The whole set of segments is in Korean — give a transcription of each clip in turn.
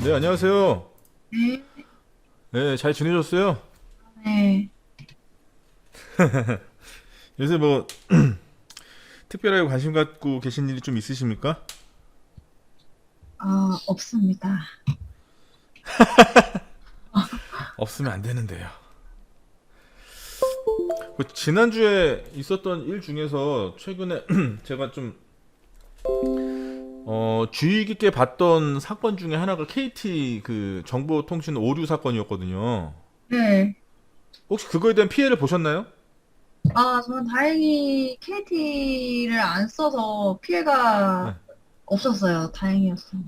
네, 안녕하세요. 네, 네, 잘 지내셨어요? 네. 요새 뭐 특별하게 관심 갖고 계신 일이 좀 있으십니까? 없습니다. 없으면 안 되는데요. 그 지난주에 있었던 일 중에서 최근에 제가 좀 주의 깊게 봤던 사건 중에 하나가 KT 그 정보통신 오류 사건이었거든요. 네. 혹시 그거에 대한 피해를 보셨나요? 저는 다행히 KT를 안 써서 피해가 네. 없었어요. 다행이었어요.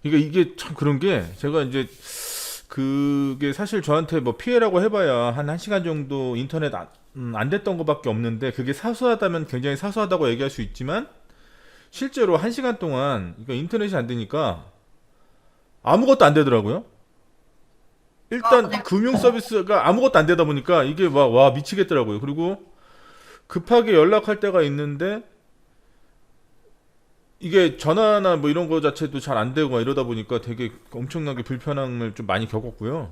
그러니까 이게 참 그런 게 제가 이제 그게 사실 저한테 뭐 피해라고 해봐야 한 1시간 정도 인터넷 안 됐던 것밖에 없는데 그게 사소하다면 굉장히 사소하다고 얘기할 수 있지만 실제로 1시간 동안 그러니까 인터넷이 안 되니까 아무것도 안 되더라고요. 일단 네. 금융 서비스가 아무것도 안 되다 보니까 이게 막 와 미치겠더라고요. 그리고 급하게 연락할 때가 있는데 이게 전화나 뭐 이런 거 자체도 잘 안 되고 막 이러다 보니까 되게 엄청나게 불편함을 좀 많이 겪었고요.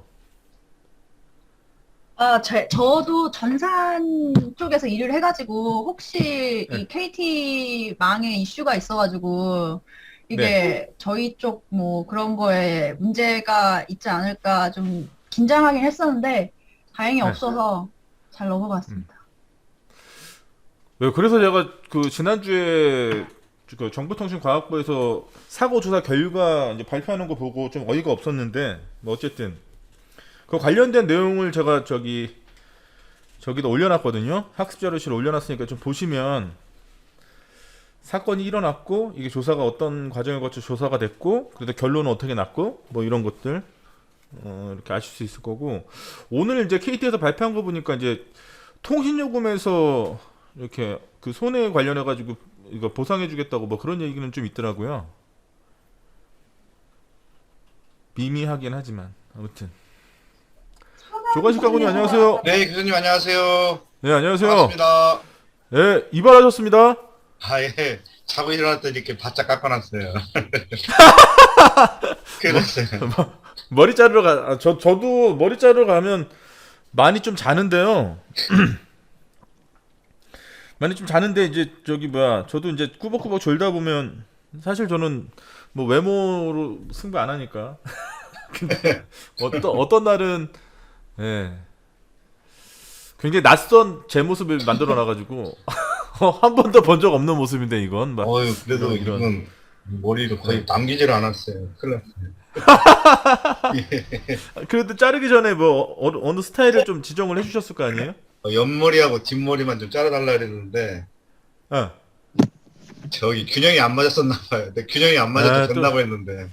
저도 전산 쪽에서 일을 해가지고, 혹시 네. 이 KT 망에 이슈가 있어가지고, 네. 이게 저희 쪽 뭐 그런 거에 문제가 있지 않을까 좀 긴장하긴 했었는데, 다행히 네. 없어서 잘 음. 넘어갔습니다. 네, 그래서 제가 그 지난주에 그 정보통신과학부에서 사고 조사 결과 이제 발표하는 거 보고 좀 어이가 없었는데 뭐 어쨌든 그 관련된 내용을 제가 저기다 올려놨거든요. 학습 자료실에 올려놨으니까 좀 보시면 사건이 일어났고 이게 조사가 어떤 과정을 거쳐 조사가 됐고 그래도 결론은 어떻게 났고 뭐 이런 것들 이렇게 아실 수 있을 거고 오늘 이제 KT에서 발표한 거 보니까 이제 통신요금에서 이렇게 그 손해 관련해 가지고 이거 보상해주겠다고 뭐 그런 얘기는 좀 있더라고요. 미미하긴 하지만 아무튼 조가식 가군요 안녕하세요. 네, 교수님 안녕하세요. 네 안녕하세요. 반갑습니다. 네 이발하셨습니다. 예. 자고 일어났더니 이렇게 바짝 깎아놨어요. 뭐, 그랬어요. 머리 자르러 저도 머리 자르러 가면 많이 좀 자는데요. 많이 좀 자는데 이제 저기 뭐야 저도 이제 꾸벅꾸벅 졸다 보면 사실 저는 뭐 외모로 승부 안 하니까 근데 어떤 날은 예 굉장히 낯선 제 모습을 만들어 놔가지고 한 번도 본 적 없는 모습인데 이건 막 그래도 이런 이분 머리를 예. 거의 남기질 않았어요. 큰일 났어요. 그래도 자르기 전에 뭐 어느 스타일을 좀 지정을 해주셨을 거 아니에요? 옆머리하고 뒷머리만 좀 잘라달라 그랬는데, 어. 저기 균형이 안 맞았었나 봐요. 근데 균형이 안 맞아도 또, 된다고 했는데,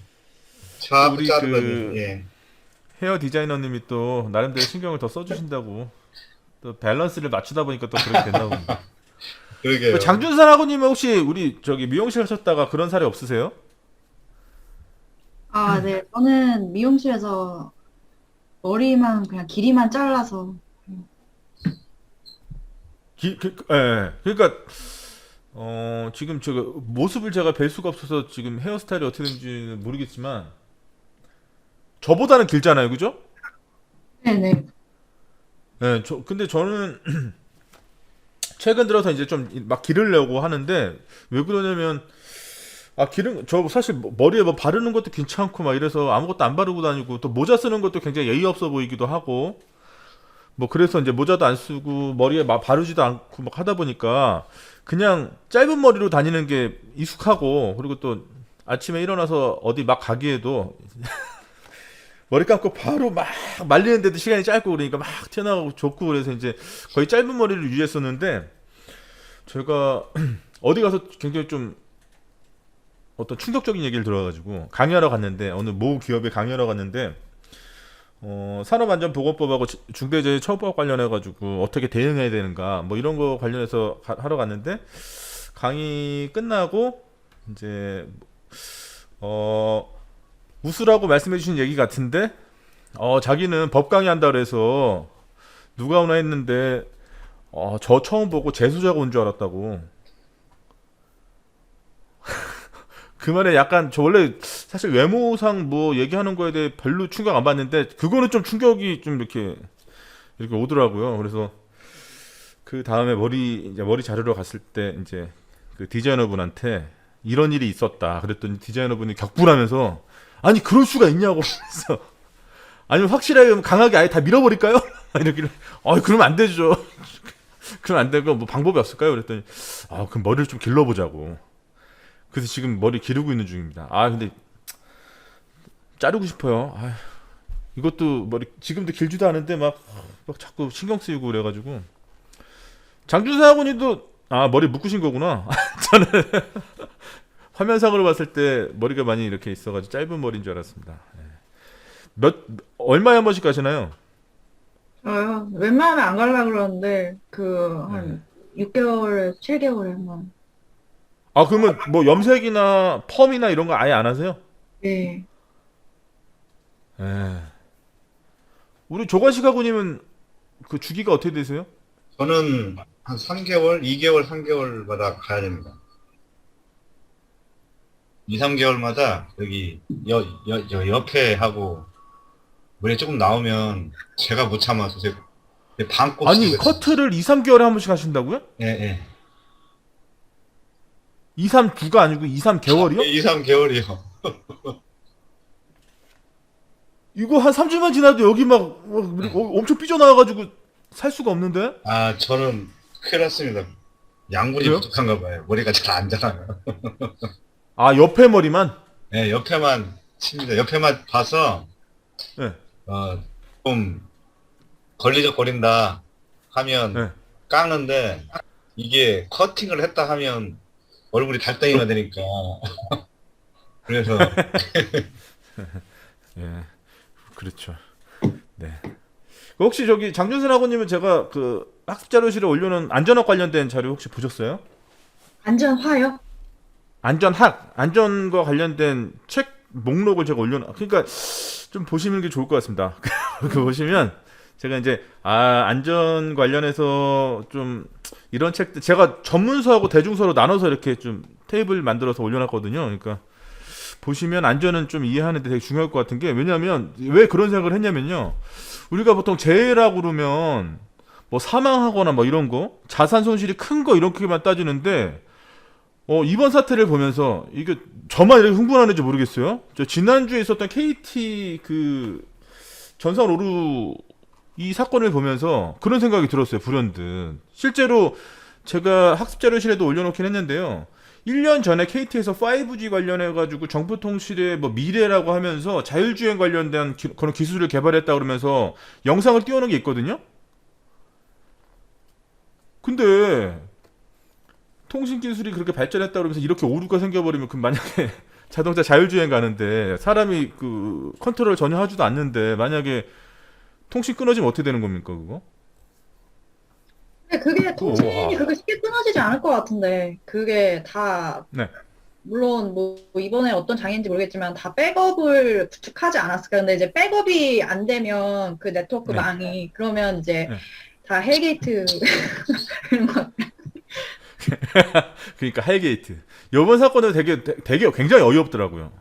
또 자꾸 우리 자르더니, 그 예. 헤어 디자이너님이 또 나름대로 신경을 더 써주신다고 또 밸런스를 맞추다 보니까 또 그렇게 됐나 봅니다. 그 그러게요. 장준선 학우님은 혹시 우리 저기 미용실 하셨다가 그런 사례 없으세요? 네. 저는 미용실에서 머리만 그냥 길이만 잘라서. 예. 그러니까 지금 제가 모습을 제가 뵐 수가 없어서 지금 헤어스타일이 어떻게 되는지 모르겠지만 저보다는 길잖아요, 그죠? 네네. 예. 근데 저는 최근 들어서 이제 좀 막 기르려고 하는데 왜 그러냐면 기름 저 사실 머리에 뭐 바르는 것도 귀찮고 막 이래서 아무것도 안 바르고 다니고 또 모자 쓰는 것도 굉장히 예의 없어 보이기도 하고 뭐 그래서 이제 모자도 안 쓰고 머리에 막 바르지도 않고 막 하다 보니까 그냥 짧은 머리로 다니는 게 익숙하고 그리고 또 아침에 일어나서 어디 막 가기에도 머리 감고 바로 막 말리는데도 시간이 짧고 그러니까 막 튀어나가고 좋고 그래서 이제 거의 짧은 머리를 유지했었는데 제가 어디 가서 굉장히 좀 어떤 충격적인 얘기를 들어가지고 강의하러 갔는데 어느 모 기업에 강의하러 갔는데 산업안전보건법하고 중대재해처벌법 관련해가지고 어떻게 대응해야 되는가 뭐 이런 거 관련해서 하러 갔는데 강의 끝나고 이제 어 웃으라고 말씀해주신 얘기 같은데 자기는 법 강의한다 그래서 누가 오나 했는데 저 처음 보고 재수자가 온 줄 알았다고 그 말에 약간 저 원래 사실 외모상 뭐 얘기하는 거에 대해 별로 충격 안 받는데 그거는 좀 충격이 좀 이렇게 오더라고요. 그래서 그 다음에 이제 머리 자르러 갔을 때 이제 그 디자이너분한테 이런 일이 있었다. 그랬더니 디자이너분이 격분하면서 아니 그럴 수가 있냐고 그래서 아니면 확실하게 강하게 아예 다 밀어버릴까요? 이러길래 그러면 안 되죠. 그럼 안 되고 뭐 방법이 없을까요? 그랬더니 그럼 머리를 좀 길러보자고. 그래서 지금 머리 기르고 있는 중입니다. 근데 자르고 싶어요. 이것도 머리 지금도 길지도 않은데 막 자꾸 신경 쓰이고 그래가지고. 장준사 학원님도 머리 묶으신 거구나. 저는 화면상으로 봤을 때 머리가 많이 이렇게 있어가지고 짧은 머리인 줄 알았습니다. 얼마에 한 번씩 가시나요? 저요? 웬만하면 안 가려고 그러는데, 한 6개월에, 7개월에 한 번. 그러면 뭐 염색이나 펌이나 이런 거 아예 안 하세요? 네. 우리 조관식 학원님은 그 주기가 어떻게 되세요? 저는 한 3개월, 2개월, 3개월마다 가야 됩니다. 2, 3개월마다 여기 옆에 하고 물에 조금 나오면 제가 못 참아서 제 반곱 아니 쓰고 커트를 2, 3개월에 한 번씩 하신다고요? 예, 예. 2, 3주가 아니고 2, 3개월이요? 2, 3개월이요. 이거 한 3주만 지나도 여기 막 엄청 삐져나와가지고 살 수가 없는데? 저는 큰일 났습니다. 양분이 그래요? 부족한가 봐요. 머리가 잘 안 자라요. 옆에 머리만? 네, 옆에만 칩니다. 옆에만 봐서 네. 좀 걸리적거린다 하면 네. 깎는데 이게 커팅을 했다 하면 얼굴이 달덩이가 되니까 그래서 예, 그렇죠. 네. 혹시 저기 장준선 학원님은 제가 그 학습 자료실에 올려놓은 안전학 관련된 자료 혹시 보셨어요? 안전화요? 안전과 관련된 책 목록을 제가 그러니까 좀 보시는 게 좋을 것 같습니다. 그 보시면 제가 이제 안전 관련해서 좀 이런 책들 제가 전문서하고 대중서로 나눠서 이렇게 좀 테이블 만들어서 올려놨거든요. 그러니까 보시면 안전은 좀 이해하는데 되게 중요할 것 같은 게 왜냐하면 왜 그런 생각을 했냐면요. 우리가 보통 재해라고 그러면 뭐 사망하거나 뭐 이런 거 자산 손실이 큰 거 이렇게만 따지는데 이번 사태를 보면서 이게 저만 이렇게 흥분하는지 모르겠어요. 저 지난주에 있었던 KT 그 전산 오류 이 사건을 보면서 그런 생각이 들었어요. 불현듯. 실제로 제가 학습자료실에도 올려놓긴 했는데요. 1년 전에 KT에서 5G 관련해가지고 정보통신의 뭐 미래라고 하면서 자율주행 관련된 그런 기술을 개발했다 그러면서 영상을 띄워놓은 게 있거든요. 근데 통신 기술이 그렇게 발전했다 그러면서 이렇게 오류가 생겨버리면 그 만약에 자동차 자율주행 가는데 사람이 그 컨트롤 전혀 하지도 않는데 만약에 통신 끊어지면 어떻게 되는 겁니까 그거? 근데 그게 통신이 우와. 그렇게 쉽게 끊어지지 않을 것 같은데, 그게 다, 네. 물론 뭐 이번에 어떤 장애인지 모르겠지만 다 백업을 구축하지 않았을까. 근데 이제 백업이 안 되면 그 네트워크 네. 망이, 그러면 이제 네. 다 헬게이트 이런 거. 그러니까 헬게이트. 이번 사건은 되게 굉장히 어이없더라고요.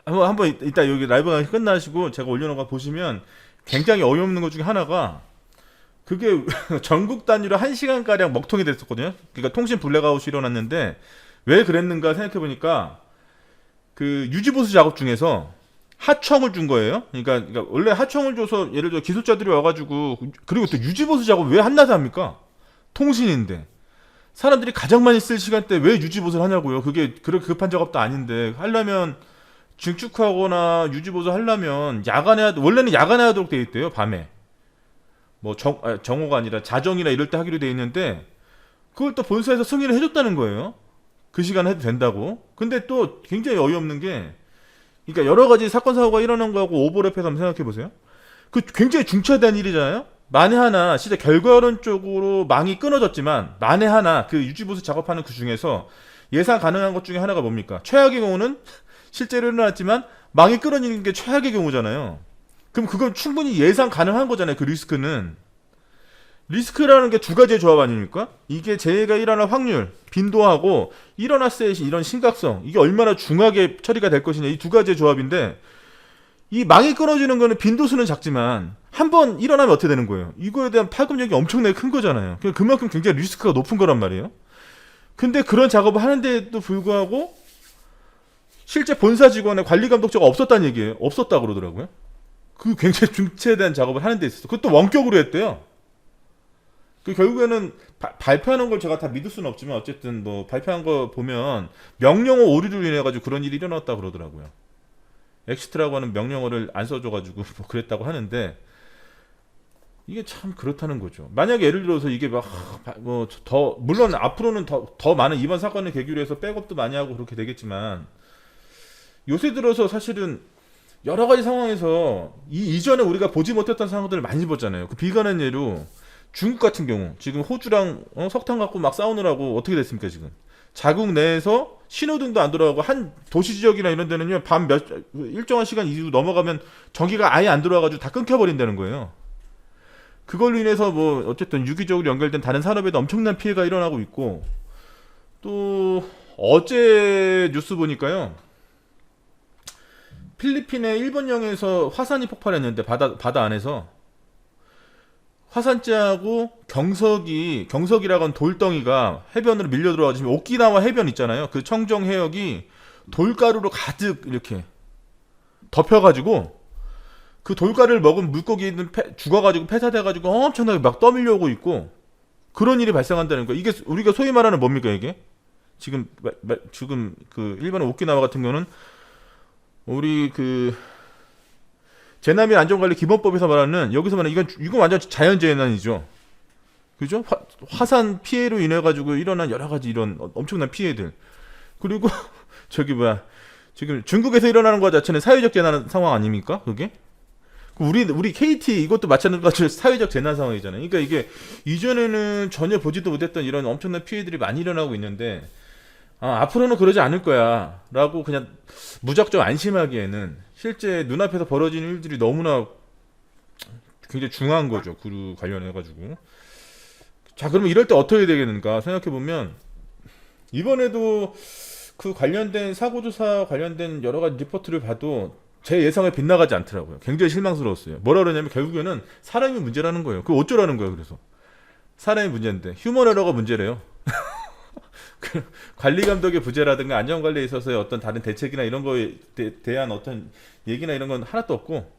한번 이따 여기 라이브가 끝나시고 제가 올려놓은 거 보시면 굉장히 어이없는 것 중에 하나가 그게 전국 단위로 1시간가량 먹통이 됐었거든요. 그러니까 통신 블랙아웃이 일어났는데 왜 그랬는가 생각해보니까 그 유지보수 작업 중에서 하청을 준 거예요. 그러니까 원래 하청을 줘서 예를 들어 기술자들이 와가지고 그리고 또 유지보수 작업 왜 한낮에 합니까? 통신인데 사람들이 가장 많이 쓸 시간대 왜 유지보수를 하냐고요. 그게 그렇게 급한 작업도 아닌데 하려면 증축하거나 유지보수 하려면 원래는 야간에 하도록 돼 있대요. 밤에 뭐 정오가 아니라 자정이나 이럴 때 하기로 돼 있는데 그걸 또 본사에서 승인을 해줬다는 거예요. 그 시간에 해도 된다고. 근데 또 굉장히 어이없는 게 그러니까 여러 가지 사건 사고가 일어난 거하고 오버랩해서 한번 생각해 보세요. 그 굉장히 중차대한 일이잖아요. 만에 하나 진짜 결과론적으로 망이 끊어졌지만 만에 하나 그 유지보수 작업하는 그 중에서 예상 가능한 것 중에 하나가 뭡니까? 최악의 경우는 실제로 일어났지만 망이 끊어지는 게 최악의 경우잖아요. 그럼 그건 충분히 예상 가능한 거잖아요. 그 리스크는. 리스크라는 게 두 가지의 조합 아닙니까? 이게 재해가 일어날 확률, 빈도하고 일어났을 때 이런 심각성, 이게 얼마나 중하게 처리가 될 것이냐, 이 두 가지의 조합인데, 이 망이 끊어지는 거는 빈도수는 작지만 한 번 일어나면 어떻게 되는 거예요? 이거에 대한 파급력이 엄청나게 큰 거잖아요. 그만큼 굉장히 리스크가 높은 거란 말이에요. 근데 그런 작업을 하는데도 불구하고 실제 본사 직원의 관리 감독자가 없었다는 얘기예요. 없었다고 그러더라고요. 그 굉장히 중체대한 작업을 하는 데 있어서 그것도 원격으로 했대요. 그 결국에는 발표하는 걸 제가 다 믿을 수는 없지만 어쨌든 뭐 발표한 거 보면 명령어 오류로 인해 가지고 그런 일이 일어났다 그러더라고요. 엑시트라고 하는 명령어를 안 써줘가지고 뭐 그랬다고 하는데 이게 참 그렇다는 거죠. 만약에 예를 들어서 이게 막 뭐 더 물론 앞으로는 더 많은 이번 사건을 계기로 해서 백업도 많이 하고 그렇게 되겠지만 요새 들어서 사실은 여러 가지 상황에서 이전에 우리가 보지 못했던 상황들을 많이 봤잖아요. 그 비관한 예로 중국 같은 경우 지금 호주랑 석탄 갖고 막 싸우느라고 어떻게 됐습니까 지금? 자국 내에서 신호등도 안 돌아가고 한 도시 지역이나 이런 데는요 밤 일정한 시간 이후 넘어가면 전기가 아예 안 들어와가지고 다 끊겨버린다는 거예요. 그걸로 인해서 뭐 어쨌든 유기적으로 연결된 다른 산업에도 엄청난 피해가 일어나고 있고 또 어제 뉴스 보니까요 필리핀의 일본령에서 화산이 폭발했는데 바다 안에서 화산재하고 경석이라고 하는 돌덩이가 해변으로 밀려 들어와서 지금 오키나와 해변 있잖아요. 그 청정 해역이 돌가루로 가득 이렇게 덮여가지고 그 돌가루를 먹은 물고기는 죽어가지고 폐사돼가지고 엄청나게 막 떠밀려오고 있고 그런 일이 발생한다는 거. 이게 우리가 소위 말하는 뭡니까 이게? 지금 그 일본의 오키나와 같은 경우는 우리 그 재난및 안전관리 기본법에서 말하는 여기서 말하는 이건 완전 자연재난이죠. 그죠? 화산 피해로 인해 가지고 일어난 여러 가지 이런 엄청난 피해들. 그리고 지금 중국에서 일어나는 것 자체는 사회적 재난 상황 아닙니까? 그게? 우리 KT 이것도 마찬가지로 사회적 재난 상황이잖아요. 그러니까 이게 이전에는 전혀 보지도 못했던 이런 엄청난 피해들이 많이 일어나고 있는데 앞으로는 그러지 않을 거야 라고 그냥 무작정 안심하기에는 실제 눈앞에서 벌어지는 일들이 너무나 굉장히 중요한 거죠. 그 관련해가지고. 자, 그러면 이럴 때 어떻게 되겠는가 생각해보면 이번에도 그 관련된 사고조사 관련된 여러 가지 리포트를 봐도 제 예상에 빗나가지 않더라고요. 굉장히 실망스러웠어요. 뭐라 그러냐면 결국에는 사람이 문제라는 거예요. 그 어쩌라는 거예요. 그래서 사람이 문제인데 휴먼 에러가 문제래요. 그 관리 감독의 부재라든가 안전관리에 있어서의 어떤 다른 대책이나 이런 거에 대한 어떤 얘기나 이런 건 하나도 없고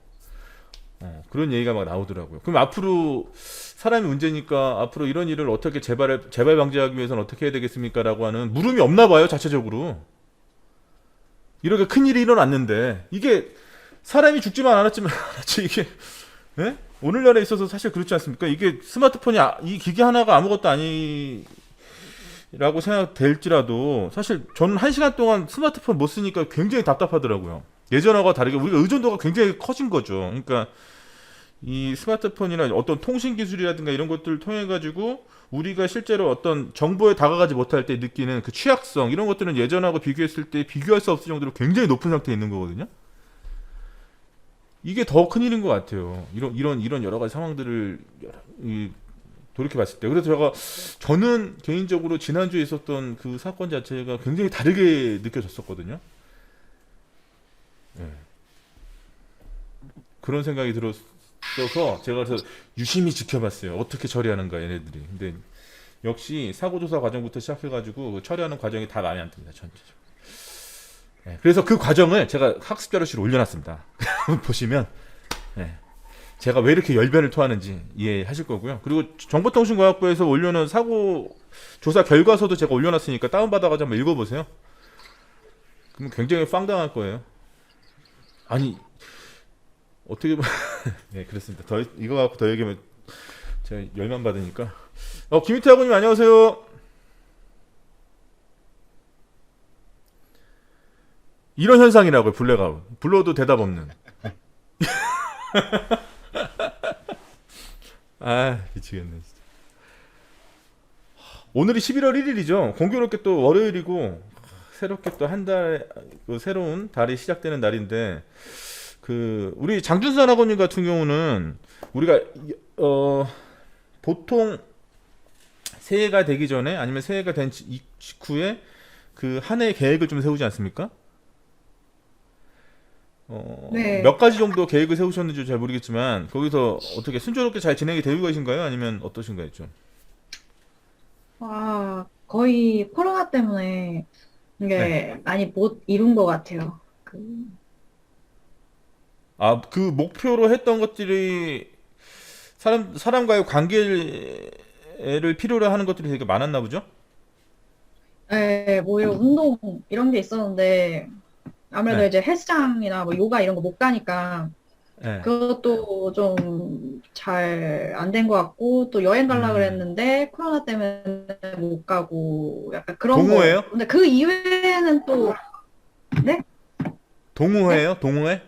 그런 얘기가 막 나오더라고요. 그럼 앞으로 사람이 문제니까 앞으로 이런 일을 어떻게 재발 방지하기 위해서는 어떻게 해야 되겠습니까? 라고 하는 물음이 없나 봐요. 자체적으로. 이렇게 큰일이 일어났는데 이게 사람이 죽지만 않았지만 이게 네? 오늘날에 있어서 사실 그렇지 않습니까? 이게 스마트폰이 이 기계 하나가 아무것도 아니라고 생각될지라도 사실 저는 1시간 동안 스마트폰 못 쓰니까 굉장히 답답하더라고요. 예전하고 다르게 우리가 의존도가 굉장히 커진 거죠. 그러니까 이 스마트폰이나 어떤 통신 기술이라든가 이런 것들을 통해 가지고 우리가 실제로 어떤 정보에 다가가지 못할 때 느끼는 그 취약성 이런 것들은 예전하고 비교했을 때 비교할 수 없을 정도로 굉장히 높은 상태에 있는 거거든요. 이게 더 큰일인 것 같아요. 이런 여러 가지 상황들을 돌이켜 봤을 때. 그래서 저는 개인적으로 지난주에 있었던 그 사건 자체가 굉장히 다르게 느껴졌었거든요. 네. 그런 생각이 들었어서 제가 그래서 유심히 지켜봤어요. 어떻게 처리하는가 얘네들이. 근데 역시 사고조사 과정부터 시작해가지고 처리하는 과정이 다 마음에 안 듭니다. 전체적으로. 네. 그래서 그 과정을 제가 학습 자료실에 올려놨습니다. 보시면 네. 제가 왜 이렇게 열변을 토하는지 이해하실 거고요. 그리고 정보통신과학부에서 올려놓은 사고조사 결과서도 제가 올려놨으니까 다운받아가지고 한번 읽어보세요. 그럼 굉장히 황당할 거예요. 아니 어떻게 네 그렇습니다. 이거 갖고 더 얘기하면 제가 열만 받으니까. 김희태 학우님 안녕하세요. 이런 현상이라고요. 블랙아웃. 불러도 대답 없는. 미치겠네 진짜. 오늘이 11월 1일이죠. 공교롭게 또 월요일이고 새롭게 또 한 달 새로운 달이 시작되는 날인데 우리 장준선 학원님 같은 경우는 우리가 보통 새해가 되기 전에 아니면 새해가 된 직후에 그 한 해 계획을 좀 세우지 않습니까? 네. 몇 가지 정도 계획을 세우셨는지 잘 모르겠지만 거기서 어떻게 순조롭게 잘 진행이 되고 계신가요? 아니면 어떠신가요, 좀? 거의 코로나 때문에 이게 네. 많이 못 이룬 것 같아요. 아, 그 목표로 했던 것들이 사람과의 관계를 필요로 하는 것들이 되게 많았나 보죠? 네, 뭐 이런 운동 이런 게 있었는데 아무래도 네. 이제 헬스장이나 뭐 요가 이런 거 못 가니까 네. 그것도 좀 잘 안 된 것 같고 또 여행 가려고 음. 그랬는데 코로나 때문에 못 가고 약간 그런 거. 동호회요? 근데 그 이외에는 또 네? 네? 동호회요? 동호회?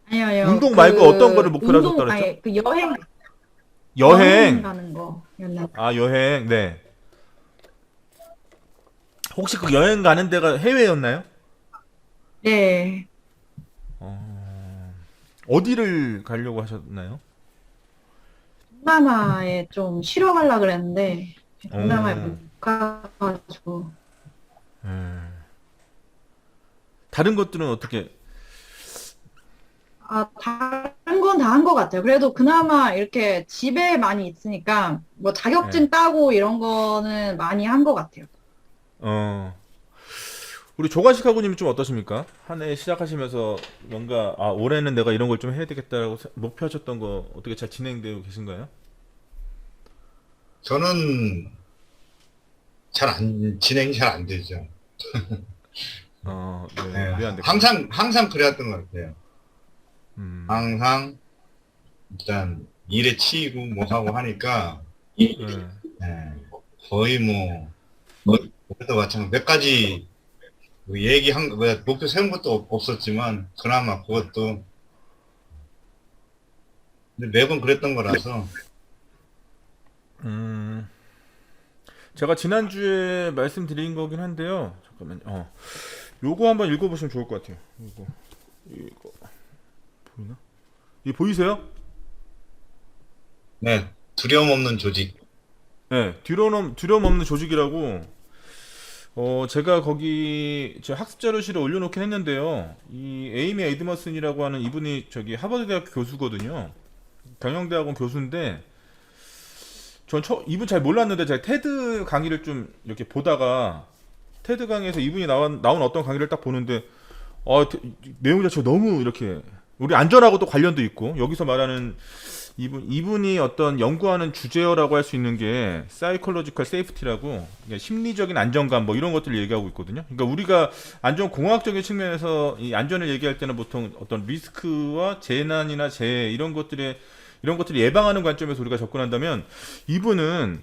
아니요, 아니요. 운동 말고 어떤 거를 그 목표로 하셨다 운동 그랬죠? 아니 그 여행 여행. 가는 거였나? 아, 여행. 네. 혹시 그 여행 가는 데가 해외였나요? 네. 어, 어디를 가려고 하셨나요? 동남아에 좀 쉬러 가려고 그랬는데 동남아에 어, 못 가가지고 음. 다른 것들은 어떻게? 다른 건 다 한 것 같아요. 그래도 그나마 이렇게 집에 많이 있으니까 뭐 예. 자격증 따고 이런 거는 많이 한 것 같아요. 어, 우리 조관식하고님은 좀 어떠십니까? 한 해 시작하시면서 뭔가 아 올해는 내가 이런 걸 좀 해야 되겠다라고 목표하셨던 거 어떻게 잘 진행되고 계신가요? 저는 진행이 잘 안 되죠. 예, 왜 안 될까요? 항상 그래왔던 것 같아요. 음, 항상 일단 일에 치이고 뭐 하고 하니까 예. 예, 거의 그래도 마찬가지 몇 가지 뭐 목표 세운 것도 없었지만 그나마 그것도 근데 매번 그랬던 거라서 음, 제가 지난주에 말씀드린 거긴 한데요. 잠깐만요. 요거 한번 읽어보시면 좋을 것 같아요. 이거 보이나? 이 보이세요? 네, 두려움 없는 조직. 네, 두려움 없는 조직이라고. 제가 거기 제 학습 자료실에 올려놓긴 했는데요. 이 에이미 에드머슨이라고 하는 이분이 저기 하버드 대학 교수거든요. 경영대학원 교수인데, 이분 잘 몰랐는데 제가 테드 강의를 좀 이렇게 보다가 테드 강의에서 이분이 나온 어떤 강의를 딱 보는데, 내용 자체가 너무 이렇게 우리 안전하고도 관련도 있고 여기서 말하는 이분이 어떤 연구하는 주제어라고 할 수 있는 게 사이콜로지컬 세이프티라고 심리적인 안정감 뭐 이런 것들을 얘기하고 있거든요. 그러니까 우리가 안전 공학적인 측면에서 이 안전을 얘기할 때는 보통 어떤 리스크와 재난이나 재해 이런 것들을 예방하는 관점에서 우리가 접근한다면 이분은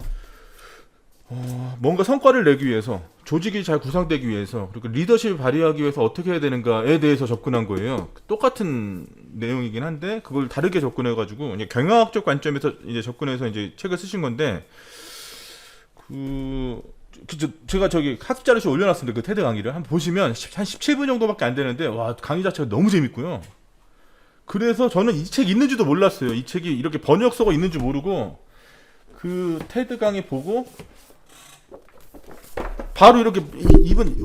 뭔가 성과를 내기 위해서 조직이 잘 구성되기 위해서 그리고 리더십을 발휘하기 위해서 어떻게 해야 되는가에 대해서 접근한 거예요. 똑같은 내용이긴 한데 그걸 다르게 접근해가지고 이제 경영학적 관점에서 이제 접근해서 이제 책을 쓰신 건데 제가 저기 학습 자료실 올려놨습니다. 그 테드 강의를 한번 보시면 한 17분 정도밖에 안 되는데 와 강의 자체가 너무 재밌고요. 그래서 저는 이 책 있는지도 몰랐어요. 이 책이 이렇게 번역서가 있는 줄 모르고 그 테드 강의 보고 바로 이렇게 이분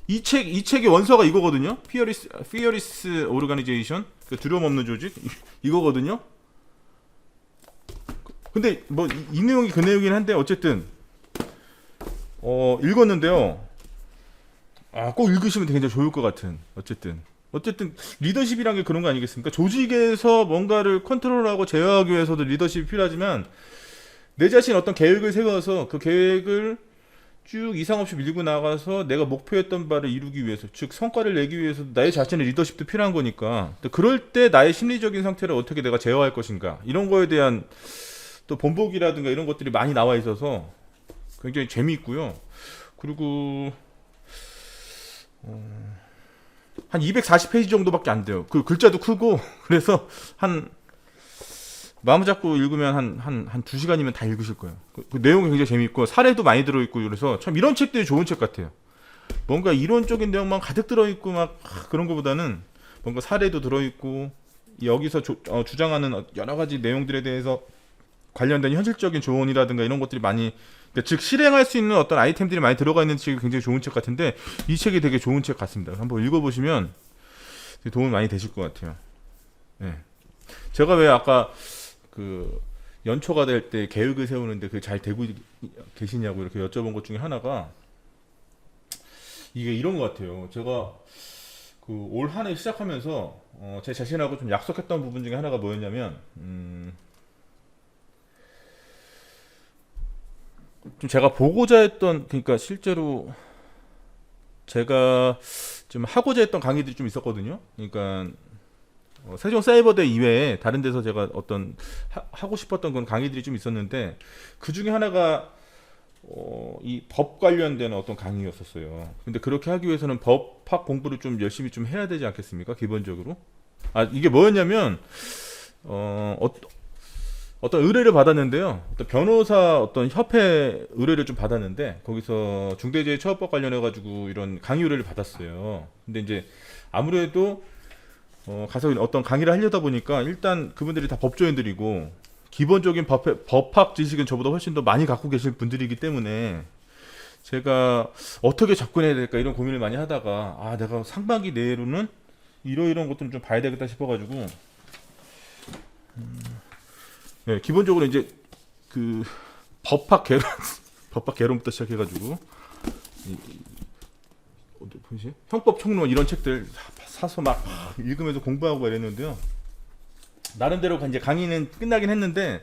이 책의 원서가 이거거든요. Fearless Organization, 그 두려움 없는 조직 이거거든요. 근데 뭐 이 내용이 그 내용이긴 한데 어쨌든 읽었는데요. 꼭 읽으시면 굉장히 좋을 것 같은. 어쨌든 리더십이란 게 그런 거 아니겠습니까? 조직에서 뭔가를 컨트롤하고 제어하기 위해서도 리더십이 필요하지만 내 자신 어떤 계획을 세워서 그 계획을 쭉 이상 없이 밀고 나가서 내가 목표했던 바를 이루기 위해서 즉 성과를 내기 위해서 나의 자신의 리더십도 필요한 거니까 그럴 때 나의 심리적인 상태를 어떻게 내가 제어할 것인가 이런 거에 대한 또 본보기라든가 이런 것들이 많이 나와 있어서 굉장히 재미있고요. 그리고 한 240페이지 정도밖에 안 돼요. 그 글자도 크고 그래서 한 마음 잡고 읽으면 한 2시간이면 다 읽으실 거예요. 그 내용이 굉장히 재미있고 사례도 많이 들어있고 그래서 참 이런 책들이 좋은 책 같아요. 뭔가 이론적인 내용만 가득 들어있고 막 그런 것보다는 뭔가 사례도 들어있고 여기서 주장하는 여러 가지 내용들에 대해서 관련된 현실적인 조언이라든가 이런 것들이 많이, 그러니까 즉 실행할 수 있는 어떤 아이템들이 많이 들어가 있는 책이 굉장히 좋은 책 같은데 이 책이 되게 좋은 책 같습니다. 한번 읽어보시면 되게 도움이 많이 되실 것 같아요. 네. 제가 왜 아까 그 연초가 될 때 계획을 세우는데 그게 잘 되고 계시냐고 이렇게 여쭤본 것 중에 하나가 이게 이런 것 같아요. 제가 그 올 한 해 시작하면서 제 자신하고 좀 약속했던 부분 중에 하나가 뭐였냐면 좀 제가 보고자 했던, 그러니까 실제로 제가 좀 하고자 했던 강의들이 좀 있었거든요. 그러니까 세종 사이버대 이외에 다른 데서 제가 어떤 하고 싶었던 그런 강의들이 좀 있었는데 그 중에 하나가 이 법 관련된 어떤 강의였었어요. 근데 그렇게 하기 위해서는 법학 공부를 좀 열심히 좀 해야 되지 않겠습니까? 기본적으로. 아, 이게 뭐였냐면 어떤 의뢰를 받았는데요. 어떤 변호사 어떤 협회 의뢰를 좀 받았는데 거기서 중대재해처벌법 관련해 가지고 이런 강의 의뢰를 받았어요. 근데 이제 아무래도 가서 어떤 강의를 하려다 보니까 일단 그분들이 다 법조인들이고 기본적인 법학 지식은 저보다 훨씬 더 많이 갖고 계실 분들이기 때문에 제가 어떻게 접근해야 될까 이런 고민을 많이 하다가 아, 내가 상반기 내로는 이런 것들은 좀 봐야 되겠다 싶어가지고 네, 기본적으로 이제 그 법학 개론 법학 개론부터 시작해가지고 어디 보이시? 형법 총론 이런 책들 사서 막 읽으면서 공부하고 이랬는데요. 나름대로 이제 강의는 끝나긴 했는데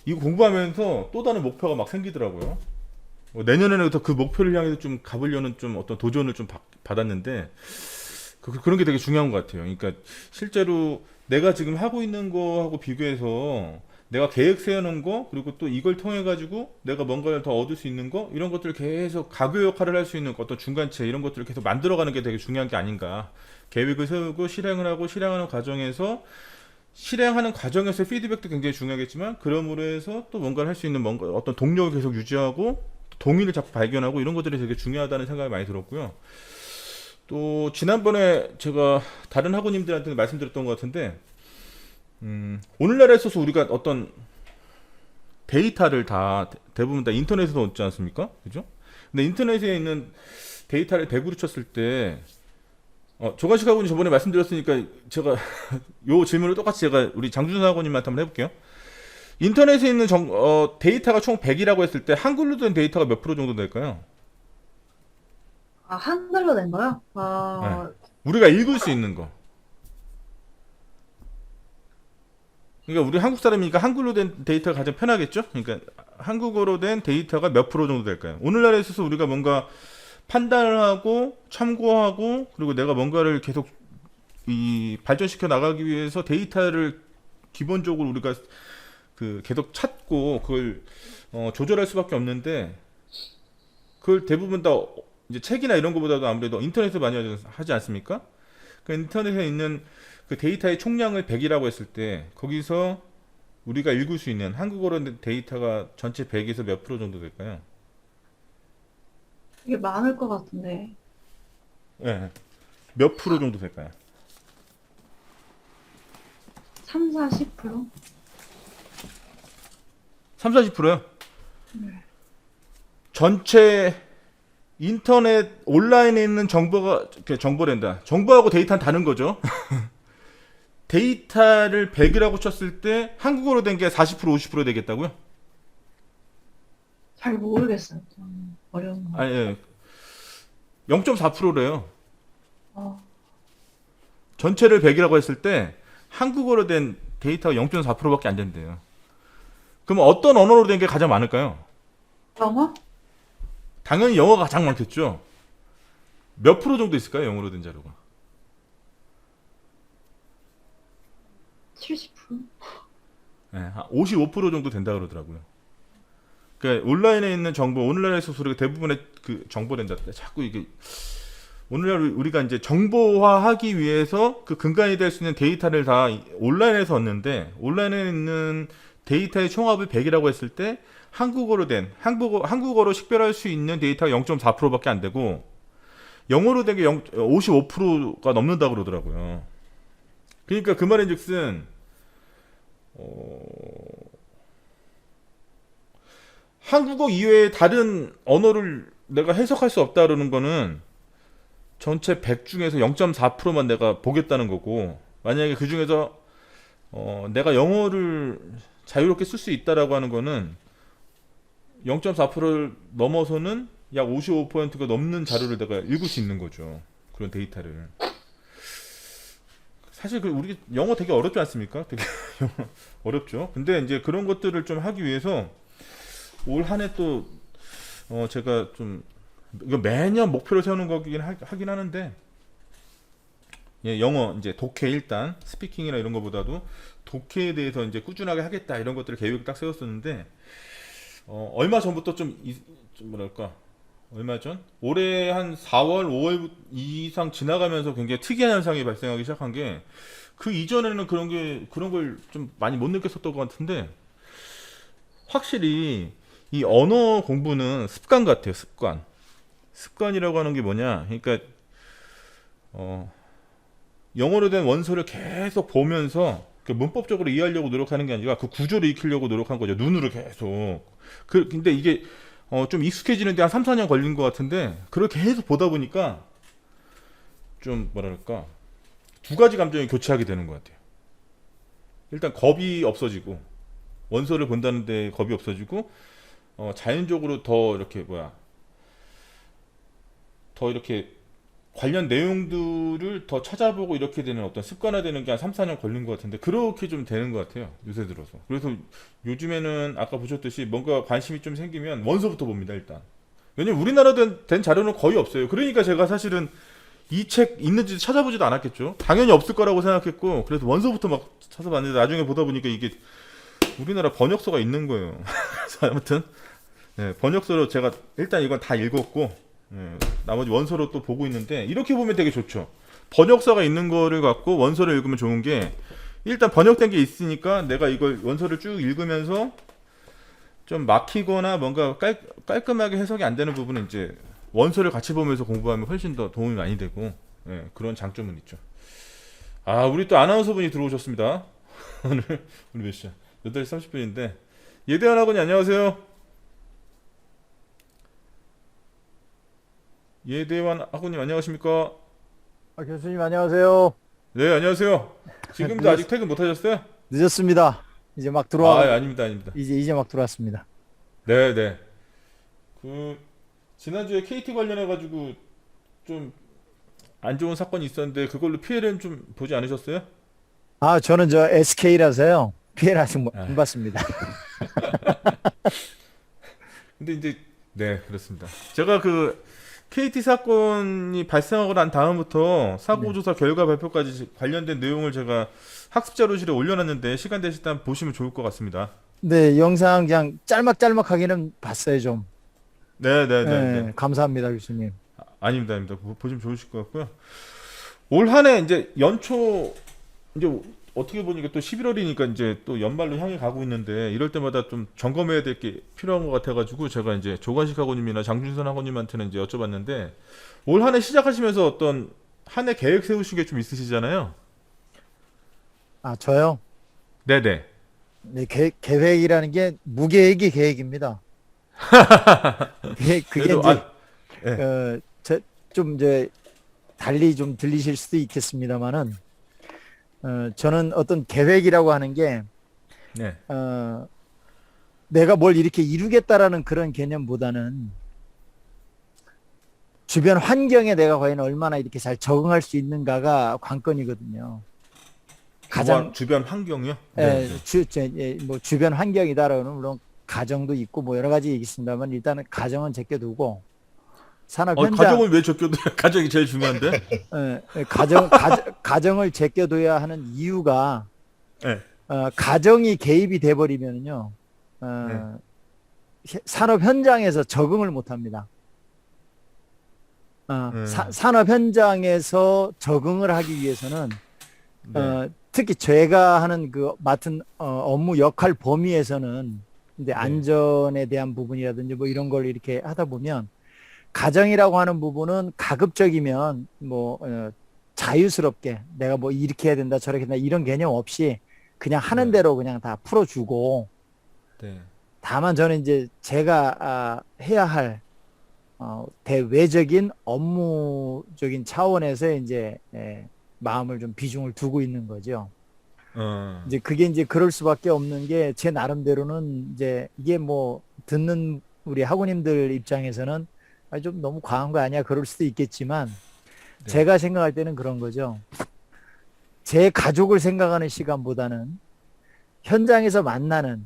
이거 공부하면서 또 다른 목표가 막 생기더라고요. 내년에는 더 그 목표를 향해서 좀 가보려는 좀 어떤 도전을 좀 받았는데 그런 게 되게 중요한 것 같아요. 그러니까 실제로 내가 지금 하고 있는 거하고 비교해서 내가 계획 세우는 거 그리고 또 이걸 통해 가지고 내가 뭔가를 더 얻을 수 있는 거 이런 것들을 계속 가교 역할을 할 수 있는 어떤 중간체 이런 것들을 계속 만들어가는 게 되게 중요한 게 아닌가. 계획을 세우고 실행을 하고 실행하는 과정에서 피드백도 굉장히 중요하겠지만 그럼으로 해서 또 뭔가를 할 수 있는 뭔가 어떤 동력을 계속 유지하고 동의를 자꾸 발견하고 이런 것들이 되게 중요하다는 생각이 많이 들었고요. 또 지난번에 제가 다른 학우님들한테 말씀드렸던 것 같은데 오늘날에 있어서 우리가 어떤 데이터를 다 대부분 다 인터넷에서 얻지 않습니까? 그죠? 근데 인터넷에 있는 데이터를 100으로 쳤을 때 조관식 학우님 저번에 말씀드렸으니까 제가 요 질문을 똑같이 제가 우리 장준선 학우님한테 한번 해볼게요. 인터넷에 있는 데이터가 총 100이라고 했을 때 한글로 된 데이터가 몇 프로 정도 될까요? 아, 한글로 된 거요? 우리가 읽을 수 있는 거. 그러니까 우리 한국 사람이니까 한글로 된 데이터가 가장 편하겠죠? 그러니까 한국어로 된 데이터가 몇 프로 정도 될까요? 오늘날에 있어서 우리가 뭔가 판단을 하고 참고하고 그리고 내가 뭔가를 계속 발전시켜 나가기 위해서 데이터를 기본적으로 우리가 계속 찾고 그걸 조절할 수밖에 없는데 그걸 대부분 다 이제 책이나 이런 것보다도 아무래도 인터넷에 많이 하지 않습니까? 그 인터넷에 있는 그 데이터의 총량을 100이라고 했을 때 거기서 우리가 읽을 수 있는 한국어로 된 데이터가 전체 100에서 몇 프로 정도 될까요? 이게 많을 것 같은데. 네. 몇 프로 정도 될까요? 3, 40%? 3, 40%요? 네. 전체 인터넷 온라인에 있는 정보랜다. 정보하고 데이터는 다른 거죠. 데이터를 100이라고 쳤을 때 한국어로 된 게 40% 50% 되겠다고요? 잘 모르겠어요. 좀 어려운 거. 아니, 예. 0.4%래요. 전체를 100이라고 했을 때 한국어로 된 데이터가 0.4%밖에 안 된대요. 그럼 어떤 언어로 된 게 가장 많을까요? 영어? 당연히 영어가 가장 많겠죠. 몇 프로 정도 있을까요? 영어로 된 자료가. 70%? 네, 55% 정도 된다 그러더라고요. 그러니까 온라인에 있는 정보, 오늘날에서 우리가 대부분의 그 정보랜다. 자꾸 이게 오늘날 우리가 이제 정보화하기 위해서 그 근간이 될 수 있는 데이터를 다 온라인에서 얻는데 온라인에 있는 데이터의 총합을 100이라고 했을 때 한국어로 된 한국어로 식별할 수 있는 데이터가 0.4%밖에 안 되고 영어로 된 게 55%가 넘는다 그러더라고요. 그러니까 그 말인즉슨 한국어 이외에 다른 언어를 내가 해석할 수 없다 그러는 거는 전체 100 중에서 0.4%만 내가 보겠다는 거고, 만약에 그 중에서 내가 영어를 자유롭게 쓸 수 있다라고 하는 거는 0.4%를 넘어서는 약 55%가 넘는 자료를 내가 읽을 수 있는 거죠. 그런 데이터를. 사실 우리 영어 되게 어렵지 않습니까? 되게 영어 어렵죠. 근데 이제 그런 것들을 좀 하기 위해서 올 한 해 또 제가 좀 이거 매년 목표를 세우는 거긴 하긴 하는데, 예, 영어 이제 독해 일단 스피킹이나 이런 거보다도 독해에 대해서 이제 꾸준하게 하겠다 이런 것들을 계획을 딱 세웠었는데, 얼마 전부터 좀 뭐랄까, 얼마 전? 올해 한 4월, 5월 이상 지나가면서 굉장히 특이한 현상이 발생하기 시작한 게, 그 이전에는 그런 걸 좀 많이 못 느꼈었던 것 같은데, 확실히 이 언어 공부는 습관 같아요, 습관. 습관이라고 하는 게 뭐냐? 그러니까 영어로 된 원서를 계속 보면서 그 문법적으로 이해하려고 노력하는 게 아니라 그 구조를 익히려고 노력한 거죠. 눈으로 계속. 근데 이게 좀 익숙해지는데 한 3, 4년 걸린 것 같은데, 그걸 계속 보다 보니까 좀 뭐랄까, 두 가지 감정이 교차하게 되는 것 같아요. 일단 겁이 없어지고, 원서를 본다는데 겁이 없어지고, 자연적으로 더 이렇게 더 이렇게 관련 내용들을 더 찾아보고 이렇게 되는 어떤 습관화되는 게 한 3, 4년 걸린 것 같은데, 그렇게 좀 되는 것 같아요, 요새 들어서. 그래서 요즘에는 아까 보셨듯이 뭔가 관심이 좀 생기면 원서부터 봅니다, 일단. 왜냐면 우리나라 된 자료는 거의 없어요. 그러니까 제가 사실은 이 책 있는지 찾아보지도 않았겠죠. 당연히 없을 거라고 생각했고, 그래서 원서부터 막 찾아봤는데 나중에 보다 보니까 이게 우리나라 번역서가 있는 거예요. 그래서 아무튼 네, 번역서로 제가 일단 이건 다 읽었고, 나머지 원서로 또 보고 있는데, 이렇게 보면 되게 좋죠. 번역서가 있는 거를 갖고 원서를 읽으면 좋은 게, 일단 번역된 게 있으니까 내가 이걸 원서를 쭉 읽으면서 좀 막히거나 뭔가 깔끔하게 해석이 안 되는 부분은 이제 원서를 같이 보면서 공부하면 훨씬 더 도움이 많이 되고, 예, 그런 장점은 있죠. 아, 우리 또 아나운서 분이 들어오셨습니다. 오늘 몇 시야? 8시 30분인데. 예대한 학원이 안녕하세요. 예대환 학우님 안녕하십니까? 교수님 안녕하세요. 네, 안녕하세요. 지금도 아직 퇴근 못 하셨어요? 늦었습니다. 이제 막 들어와. 아닙니다. 이제 막 들어왔습니다. 네. 지난주에 KT 관련해 가지고 좀 안 좋은 사건이 있었는데, 그걸로 피해를 좀 보지 않으셨어요? 저는 저 SK라서요. 피해를 아직 못 봤습니다. 근데 이제 네, 그렇습니다. 제가 KT 사건이 발생하고 난 다음부터 사고조사 결과 발표까지 관련된 내용을 제가 학습자료실에 올려놨는데, 시간 되실 때 한번 보시면 좋을 것 같습니다. 네, 영상 그냥 짤막짤막하기는 봤어요, 좀. 네. 감사합니다, 교수님. 아닙니다. 보시면 좋으실 것 같고요. 올 한 해 이제 연초, 이제 어떻게 보니까 또 11월이니까 이제 또 연말로 향해 가고 있는데, 이럴 때마다 좀 점검해야 될 게 필요한 것 같아가지고 제가 이제 조관식 학원님이나 장준선 학원님한테는 이제 여쭤봤는데, 올 한 해 시작하시면서 어떤 한 해 계획 세우신 게 좀 있으시잖아요. 저요? 네네. 네, 계획이라는 게 무계획이 계획입니다. 그게 그래도, 이제 좀 이제 달리 좀 들리실 수도 있겠습니다만은, 저는 어떤 계획이라고 하는 게 네. 내가 뭘 이렇게 이루겠다라는 그런 개념보다는 주변 환경에 내가 과연 얼마나 이렇게 잘 적응할 수 있는가가 관건이거든요. 주변 환경이요? 뭐 주변 환경이다라고는 물론 가정도 있고 뭐 여러 가지 있습니다만, 일단은 가정은 제껴두고 산업 현장. 가정을 왜 제껴둬요? 가정이 제일 중요한데. 가정을 제껴둬야 하는 이유가, 네. 가정이 개입이 돼버리면요, 산업 현장에서 적응을 못합니다. 산업 현장에서 적응을 하기 위해서는 네. 특히 제가 하는 맡은 업무 역할 범위에서는 이제 안전에 대한 부분이라든지 뭐 이런 걸 이렇게 하다 보면, 가정이라고 하는 부분은 가급적이면 자유스럽게 내가 뭐 이렇게 해야 된다 저렇게 해야 된다 이런 개념 없이 그냥 하는 대로 그냥 다 풀어주고, 네. 다만 저는 이제 제가 해야 할 대외적인 업무적인 차원에서 이제 마음을 좀 비중을 두고 있는 거죠. 이제 그게 이제 그럴 수밖에 없는 게 제 나름대로는 이제 이게 뭐 듣는 우리 학우님들 입장에서는 좀 너무 과한 거 아니야? 그럴 수도 있겠지만 네. 제가 생각할 때는 그런 거죠. 제 가족을 생각하는 시간보다는 현장에서 만나는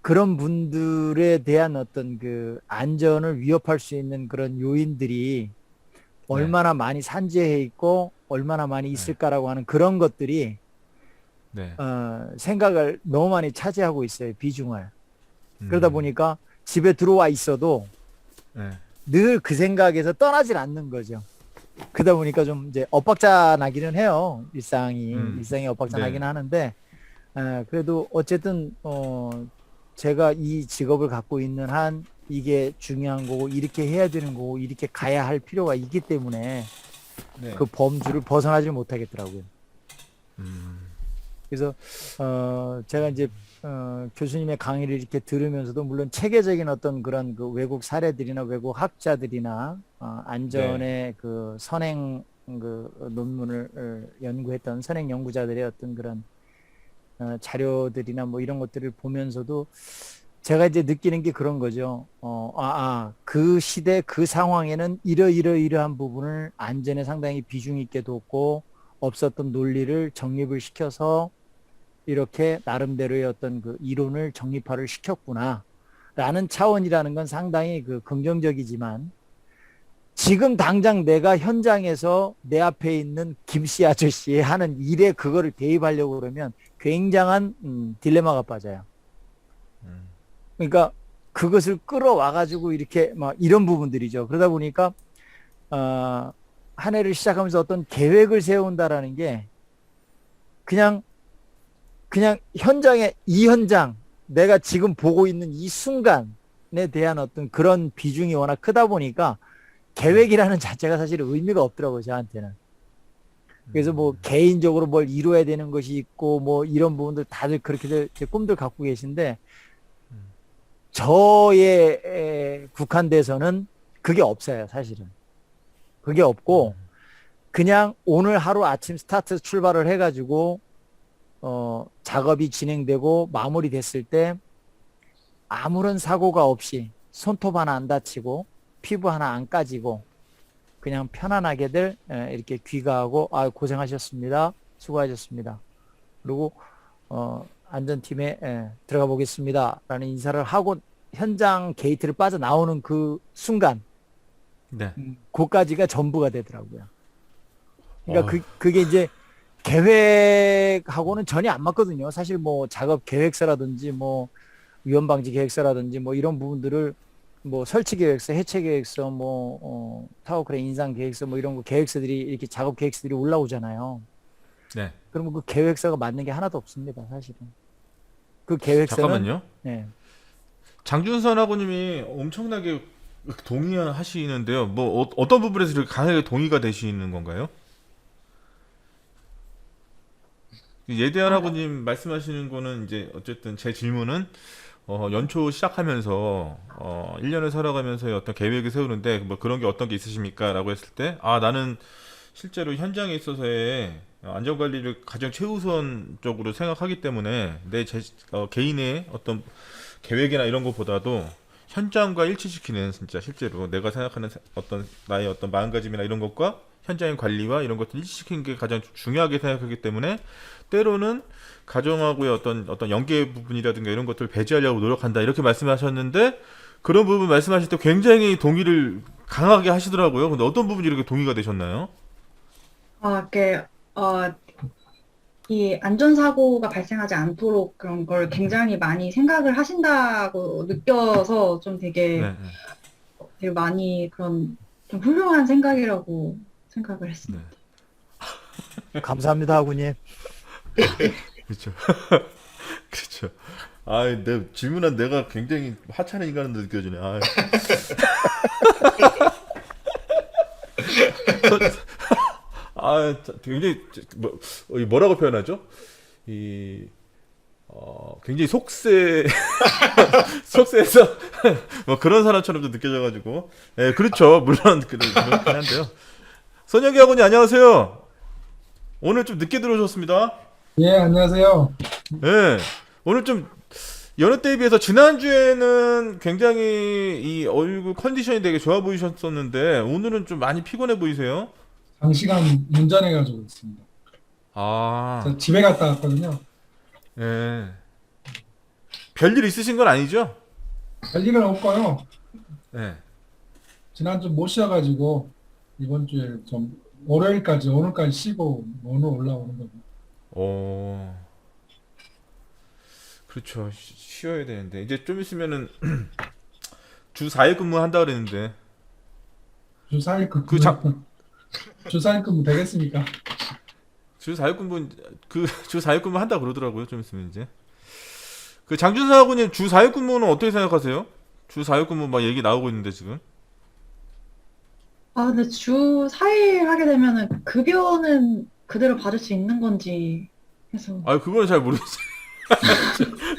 그런 분들에 대한 어떤 그 안전을 위협할 수 있는 그런 요인들이 얼마나 많이 산재해 있고 얼마나 많이 있을까라고 하는 그런 것들이 네. 생각을 너무 많이 차지하고 있어요, 비중을. 음. 그러다 보니까 집에 들어와 있어도 네. 늘 그 생각에서 떠나질 않는 거죠. 그러다 보니까 좀 이제 엇박자 나기는 해요. 일상이 엇박자 네. 나기는 하는데, 그래도 어쨌든, 제가 이 직업을 갖고 있는 한 이게 중요한 거고, 이렇게 해야 되는 거고, 이렇게 가야 할 필요가 있기 때문에 네. 그 범주를 벗어나질 못하겠더라고요. 그래서, 제가 이제, 교수님의 강의를 이렇게 들으면서도 물론 체계적인 어떤 그런 그 외국 사례들이나 외국 학자들이나 안전의 그 선행 그 논문을 연구했던 선행 연구자들의 어떤 그런 자료들이나 뭐 이런 것들을 보면서도 제가 이제 느끼는 게 그런 거죠. 그 시대 그 상황에는 이러한 부분을 안전에 상당히 비중 있게 뒀고 없었던 논리를 정립을 시켜서 이렇게 나름대로의 어떤 그 이론을 정립화를 시켰구나 라는 차원이라는 건 상당히 그 긍정적이지만 지금 당장 내가 현장에서 내 앞에 있는 김씨 아저씨의 하는 일에 그거를 대입하려고 그러면 굉장한 딜레마가 빠져요. 그러니까 그것을 끌어와 가지고 이렇게 막 이런 부분들이죠. 그러다 보니까 한 해를 시작하면서 어떤 계획을 세운다라는 게 그냥 현장에 이 현장 내가 지금 보고 있는 이 순간에 대한 어떤 그런 비중이 워낙 크다 보니까 계획이라는 자체가 사실 의미가 없더라고요, 저한테는. 그래서 뭐 개인적으로 뭘 이루어야 되는 것이 있고 뭐 이런 부분들 다들 그렇게 꿈들 갖고 계신데 저의 국한돼서는 그게 없어요, 사실은. 그게 없고 그냥 오늘 하루 아침 스타트 출발을 해가지고 작업이 진행되고 마무리됐을 때 아무런 사고가 없이 손톱 하나 안 다치고 피부 하나 안 까지고 그냥 편안하게들 이렇게 귀가하고 고생하셨습니다. 수고하셨습니다. 그리고 안전팀에 들어가 보겠습니다. 라는 인사를 하고 현장 게이트를 빠져나오는 그 순간 네. 그까지가 전부가 되더라고요. 그러니까 그게 이제 계획하고는 전혀 안 맞거든요. 사실 뭐 작업 계획서라든지 뭐 위험 방지 계획서라든지 뭐 이런 부분들을 뭐 설치 계획서, 해체 계획서, 뭐 타워 크레인 인상 계획서 뭐 이런 거 계획서들이 이렇게 작업 계획서들이 올라오잖아요. 네. 그러면 그 계획서가 맞는 게 하나도 없습니다, 사실은. 그 계획서는 잠깐만요. 네. 장준선 학우님이 엄청나게 동의하시는데요. 뭐 어떤 부분에서 이렇게 강하게 동의가 되시는 건가요? 예대한 학우님 말씀하시는 거는 이제 어쨌든 제 질문은 연초 시작하면서 1년을 살아가면서 어떤 계획을 세우는데 뭐 그런 게 어떤 게 있으십니까? 라고 했을 때 나는 실제로 현장에 있어서의 안전관리를 가장 최우선적으로 생각하기 때문에 내 개인의 어떤 계획이나 이런 것보다도 현장과 일치시키는 진짜 실제로 내가 생각하는 어떤 나의 어떤 마음가짐이나 이런 것과 현장의 관리와 이런 것들 일치시키는 게 가장 중요하게 생각하기 때문에 때로는 가정하고의 어떤 연계 부분이라든가 이런 것들을 배제하려고 노력한다 이렇게 말씀하셨는데 그런 부분 말씀하실 때 굉장히 동의를 강하게 하시더라고요. 근데 어떤 부분이 이렇게 동의가 되셨나요? 이 안전사고가 발생하지 않도록 그런 걸 굉장히 많이 생각을 하신다고 느껴서 좀 되게 많이 그런 좀 훌륭한 생각이라고 생각을 했습니다. 감사합니다, 하구님. 그렇죠. 그렇죠. 내 질문한 내가 굉장히 하찮은 인간으로 느껴지네. 굉장히 뭐라고 표현하죠? 굉장히 속세해서 뭐 그런 사람처럼 좀 느껴져가지고, 예, 그렇죠. 물론 그렇긴 한데요. 선혁이 아버님 안녕하세요. 오늘 좀 늦게 들어오셨습니다. 예, 안녕하세요. 예, 오늘 좀 여느 때에 비해서 지난주에는 굉장히 이 얼굴 컨디션이 되게 좋아 보이셨었는데 오늘은 좀 많이 피곤해 보이세요. 장시간 운전해가지고 있습니다. 아, 저 집에 갔다 왔거든요. 예. 별일 있으신 건 아니죠? 할 일은 없고요. 예. 지난주 못 쉬어가지고 이번 주에 좀 월요일까지 오늘까지 쉬고 오늘 올라오는 겁니다. 그렇죠. 쉬어야 되는데 이제 좀 있으면은 주 4일 근무 한다 그랬는데 주 4일 근무, 주 4일 근무 되겠습니까? 주 4일 근무 주 4일 근무 한다 그러더라고요. 좀 있으면 이제 그 장준사 하고님 주 4일 근무는 어떻게 생각하세요? 주 4일 근무 막 얘기 나오고 있는데 지금. 아, 근데 주 4일 하게 되면은 급여는 그대로 받을 수 있는 건지 해서. 아, 그거는 잘 모르겠어요.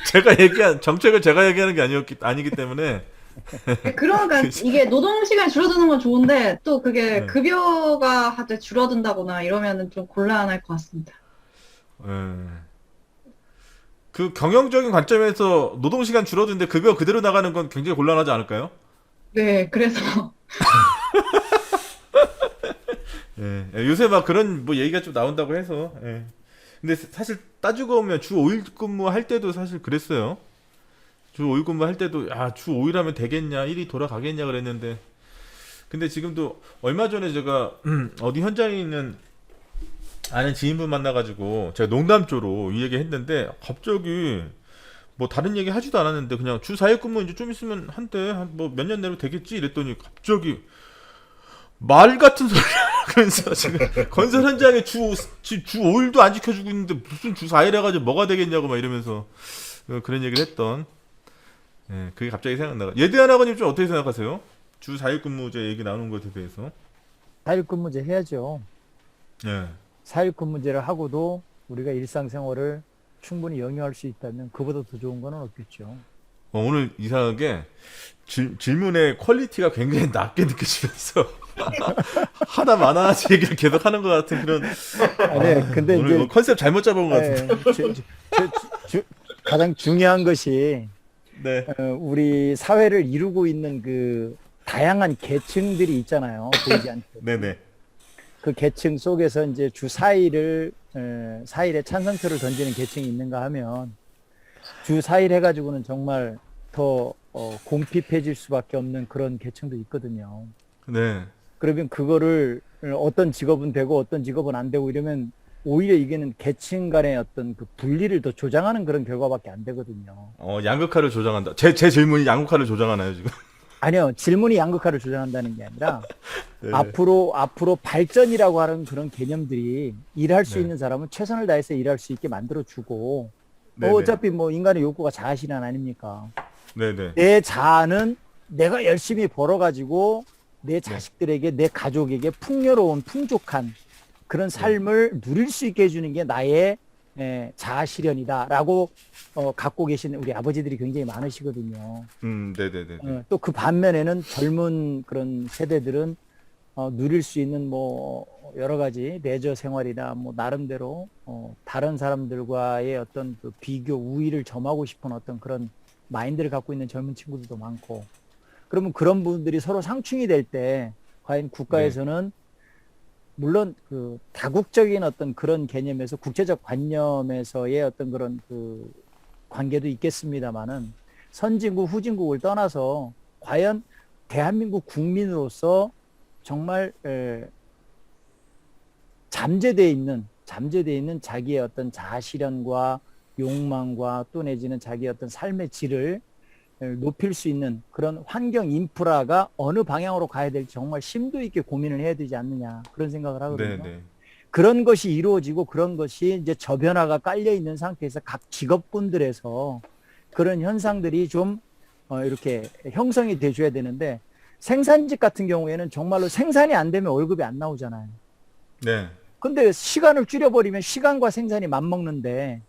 제가 얘기한 정책을 제가 얘기하는 게 아니기 때문에. 그러니까 이게 노동 시간이 줄어드는 건 좋은데 또 그게 네. 급여가 하여튼 줄어든다거나 이러면은 좀 곤란할 것 같습니다. 그 경영적인 관점에서 노동 시간 줄어드는데 급여 그대로 나가는 건 굉장히 곤란하지 않을까요? 네, 그래서 예, 요새 막 그런 뭐 얘기가 좀 나온다고 해서. 예. 근데 사실 따지고 보면 주 5일 근무 할 때도 사실 그랬어요. 주 5일 근무 할 때도 주 5일 하면 되겠냐, 일이 돌아가겠냐 그랬는데. 근데 지금도 얼마 전에 제가 어디 현장에 있는 아는 지인분 만나가지고 제가 농담조로 이 얘기 했는데 갑자기 뭐 다른 얘기 하지도 않았는데 그냥 주 4일 근무 이제 좀 있으면 한대 뭐 몇 년 내로 되겠지 이랬더니 갑자기 말 같은 소리 하면서 지금 건설 현장에 주 5일도 안 지켜주고 있는데 무슨 주 4일 해가지고 뭐가 되겠냐고 막 이러면서 그런 얘기를 했던. 예, 그게 갑자기 생각나가. 예대한 아버님 좀 어떻게 생각하세요? 주 4일 근무제 얘기 나누는 것에 대해서. 4일 근무제 해야죠. 예. 4일 근무제를 하고도 우리가 일상생활을 충분히 영위할 수 있다면 그보다 더 좋은 건 없겠죠. 오늘 이상하게 질문의 퀄리티가 굉장히 낮게 느껴지면서 하다 많아지 얘기를 계속 하는 것 같은 그런. 네, 근데 오늘 이제 뭐 컨셉 잘못 잡은 것 같은데. 가장 중요한 것이 네. 우리 사회를 이루고 있는 그 다양한 계층들이 있잖아요. 보이지 않게. 네네. 그 계층 속에서 이제 주 4일을 4일에 찬성표를 던지는 계층이 있는가 하면 주 4일 해가지고는 정말 더 공핍해질 수밖에 없는 그런 계층도 있거든요. 네. 그러면 그거를 어떤 직업은 되고 어떤 직업은 안 되고 이러면 오히려 이게는 계층 간의 어떤 그 분리를 더 조장하는 그런 결과밖에 안 되거든요. 양극화를 조장한다. 제 질문이 양극화를 조장하나요 지금? 아니요, 질문이 양극화를 조장한다는 게 아니라 네. 앞으로 발전이라고 하는 그런 개념들이 일할 수 네. 있는 사람은 최선을 다해서 일할 수 있게 만들어주고 네네. 어차피 뭐 인간의 욕구가 자아실현 아닙니까? 네네. 내 자아는 내가 열심히 벌어가지고 내 자식들에게 내 가족에게 풍요로운 풍족한 그런 삶을 누릴 수 있게 해주는 게 나의 자아실현이다라고 갖고 계신 우리 아버지들이 굉장히 많으시거든요. 네네네. 또 그 반면에는 젊은 그런 세대들은 누릴 수 있는 뭐 여러 가지 레저 생활이나 뭐 나름대로 다른 사람들과의 어떤 그 비교 우위를 점하고 싶은 어떤 그런 마인드를 갖고 있는 젊은 친구들도 많고, 그러면 그런 분들이 서로 상충이 될 때 과연 국가에서는 물론 그 다국적인 어떤 그런 개념에서 국제적 관념에서의 어떤 그런 그 관계도 있겠습니다만은 선진국 후진국을 떠나서 과연 대한민국 국민으로서 정말 잠재되어 있는 자기의 어떤 자아실현과 욕망과 또 내지는 자기의 어떤 삶의 질을 높일 수 있는 그런 환경 인프라가 어느 방향으로 가야 될지 정말 심도 있게 고민을 해야 되지 않느냐, 그런 생각을 하거든요. 네네. 그런 것이 이루어지고 그런 것이 이제 저변화가 깔려 있는 상태에서 각 직업군들에서 그런 현상들이 좀 이렇게 형성이 돼줘야 되는데, 생산직 같은 경우에는 정말로 생산이 안 되면 월급이 안 나오잖아요. 네. 근데 시간을 줄여버리면 시간과 생산이 맞먹는데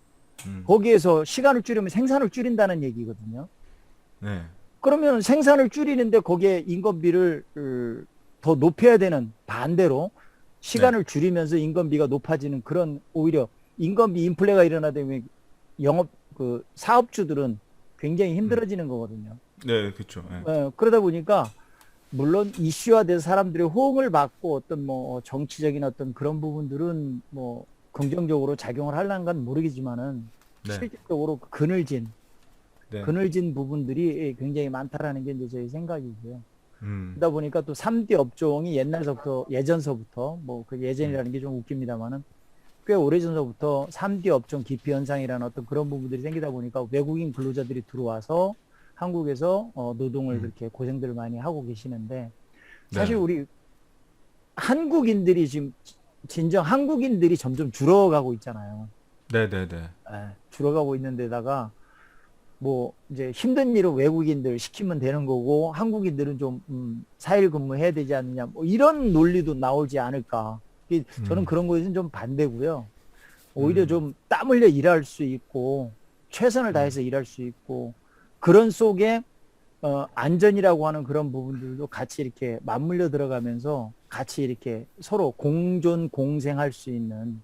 거기에서 시간을 줄이면 생산을 줄인다는 얘기거든요. 네. 그러면 생산을 줄이는데 거기에 인건비를 더 높여야 되는, 반대로 시간을 줄이면서 인건비가 높아지는, 그런 오히려 인건비 인플레가 일어나다 보면 그 사업주들은 굉장히 힘들어지는 거거든요. 네, 그렇죠. 네. 그러다 보니까 물론 이슈화돼서 사람들의 호응을 받고 어떤 뭐 정치적인 어떤 그런 부분들은 뭐 긍정적으로 작용을 하려는 건 모르겠지만은 네. 실질적으로 그늘진 네. 부분들이 굉장히 많다라는 게 이제 저희 생각이고요. 음. 그러다 보니까 또 3D 업종이 예전서부터 뭐 그 예전이라는 게 좀 웃깁니다만은 꽤 오래전서부터 3D 업종 기피 현상이라는 어떤 그런 부분들이 생기다 보니까 외국인 근로자들이 들어와서 한국에서 노동을 그렇게 고생들을 많이 하고 계시는데, 사실 네. 우리 한국인들이 지금 진정 한국인들이 점점 줄어가고 있잖아요. 네네네. 줄어가고 있는 데다가 뭐 이제 힘든 일은 외국인들 시키면 되는 거고 한국인들은 좀 4일 근무해야 되지 않느냐, 뭐 이런 논리도 나오지 않을까. 저는 그런 거에는 좀 반대고요. 오히려 좀 땀 흘려 일할 수 있고 최선을 다해서 일할 수 있고, 그런 속에 안전이라고 하는 그런 부분들도 같이 이렇게 맞물려 들어가면서 같이 이렇게 서로 공존 공생할 수 있는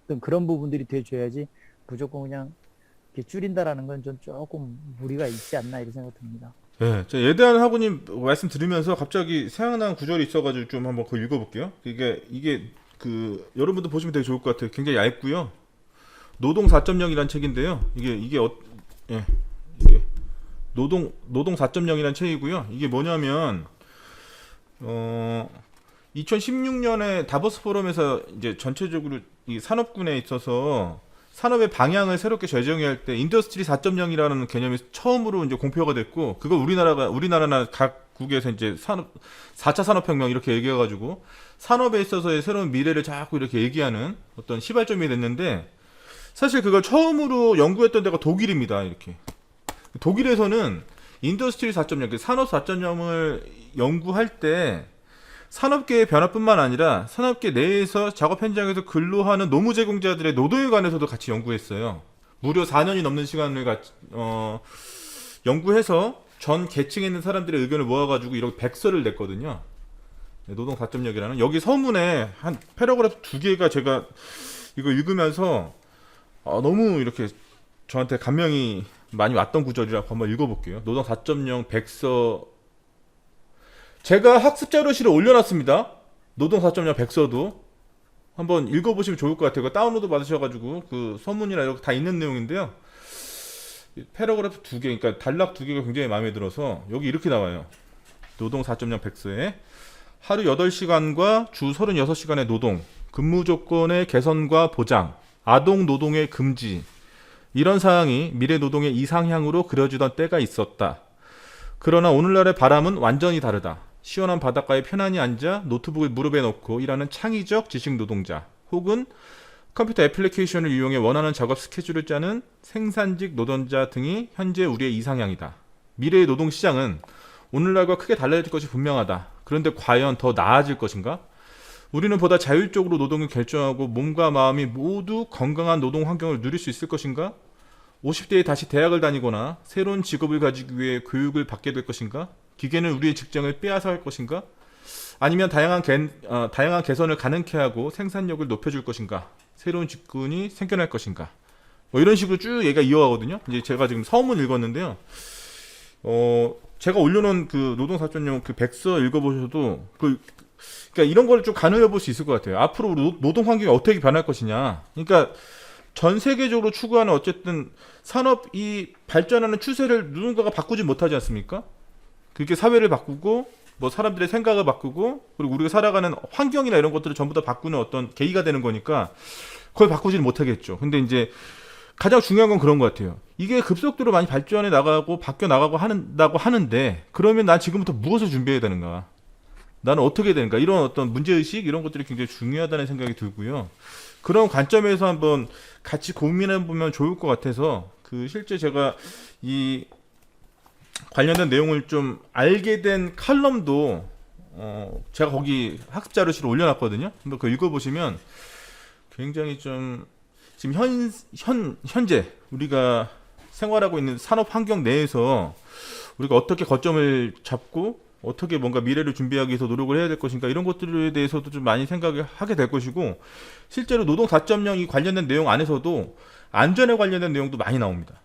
어떤 그런 부분들이 돼줘야지, 무조건 그냥 이렇게 줄인다라는 건 좀 조금 무리가 있지 않나 이런 생각 듭니다. 네, 저 예대한 하고님 말씀 들으면서 갑자기 생각난 구절이 있어가지고 좀 한번 그거 읽어볼게요. 이게 그 여러분도 보시면 되게 좋을 것 같아요. 굉장히 얇고요. 노동 4.0이라는 책인데요. 이게 노동 4.0이라는 책이고요. 이게 뭐냐면 2016년에 다보스 포럼에서 이제 전체적으로 이 산업군에 있어서 산업의 방향을 새롭게 재정해야 할 때 인더스트리 4.0이라는 개념이 처음으로 이제 공표가 됐고, 그걸 우리나라나 각국에서 이제 4차 산업혁명 이렇게 얘기해가지고 산업에 있어서의 새로운 미래를 자꾸 이렇게 얘기하는 어떤 시발점이 됐는데, 사실 그걸 처음으로 연구했던 데가 독일입니다. 이렇게 독일에서는 인더스트리 4.0, 산업 4.0을 연구할 때 산업계의 변화뿐만 아니라 산업계 내에서 작업 현장에서 근로하는 노무 제공자들의 노동에 관해서도 같이 연구했어요. 무려 4년이 넘는 시간을 연구해서 전 계층에 있는 사람들의 의견을 모아가지고 이렇게 백서를 냈거든요. 노동 4.0이라는 여기 서문에 한 패러그래프 2개가 제가 이거 읽으면서 너무 이렇게 저한테 감명이 많이 왔던 구절이라고 한번 읽어볼게요. 노동 4.0 백서, 제가 학습 자료실에 올려놨습니다. 노동 4.0 백서도 한번 읽어보시면 좋을 것 같아요. 다운로드 받으셔가지고 그 서문이나 이렇게 다 있는 내용인데요. 패러그래프 2개, 그러니까 단락 2개가 굉장히 마음에 들어서 여기 이렇게 나와요. 노동 4.0 백서에 하루 8시간과 주 36시간의 노동, 근무 조건의 개선과 보장, 아동 노동의 금지, 이런 사항이 미래 노동의 이상향으로 그려지던 때가 있었다. 그러나 오늘날의 바람은 완전히 다르다. 시원한 바닷가에 편안히 앉아 노트북을 무릎에 넣고 일하는 창의적 지식 노동자, 혹은 컴퓨터 애플리케이션을 이용해 원하는 작업 스케줄을 짜는 생산직 노동자 등이 현재 우리의 이상향이다. 미래의 노동 시장은 오늘날과 크게 달라질 것이 분명하다. 그런데 과연 더 나아질 것인가? 우리는 보다 자율적으로 노동을 결정하고 몸과 마음이 모두 건강한 노동 환경을 누릴 수 있을 것인가? 50대에 다시 대학을 다니거나 새로운 직업을 가지기 위해 교육을 받게 될 것인가? 기계는 우리의 직장을 빼앗아 갈 것인가? 아니면 다양한 개선을 가능케 하고 생산력을 높여줄 것인가? 새로운 직군이 생겨날 것인가? 뭐 이런 식으로 쭉 얘기가 이어가거든요. 이제 제가 지금 서문 읽었는데요. 제가 올려놓은 그 노동 4.0 그 백서 읽어보셔도 그러니까 이런 걸 좀 가늠해 볼 수 있을 것 같아요. 앞으로 노동 환경이 어떻게 변할 것이냐. 그러니까 전 세계적으로 추구하는 어쨌든 산업이 발전하는 추세를 누군가가 바꾸지 못하지 않습니까? 그렇게 사회를 바꾸고 뭐 사람들의 생각을 바꾸고 그리고 우리가 살아가는 환경이나 이런 것들을 전부 다 바꾸는 어떤 계기가 되는 거니까 그걸 바꾸지는 못하겠죠. 근데 이제 가장 중요한 건 그런 것 같아요. 이게 급속도로 많이 발전해 나가고 바뀌어 나가고 한다고 하는데, 그러면 난 지금부터 무엇을 준비해야 되는가? 나는 어떻게 해야 되는가? 이런 어떤 문제의식 이런 것들이 굉장히 중요하다는 생각이 들고요. 그런 관점에서 한번 같이 고민해 보면 좋을 것 같아서 실제 제가 이 관련된 내용을 좀 알게 된 칼럼도 제가 거기 학습 자료실에 올려놨거든요. 한번 그거 읽어보시면 굉장히 좀 지금 현재 우리가 생활하고 있는 산업 환경 내에서 우리가 어떻게 거점을 잡고 어떻게 뭔가 미래를 준비하기 위해서 노력을 해야 될 것인가 이런 것들에 대해서도 좀 많이 생각을 하게 될 것이고 실제로 노동 4.0이 관련된 내용 안에서도 안전에 관련된 내용도 많이 나옵니다.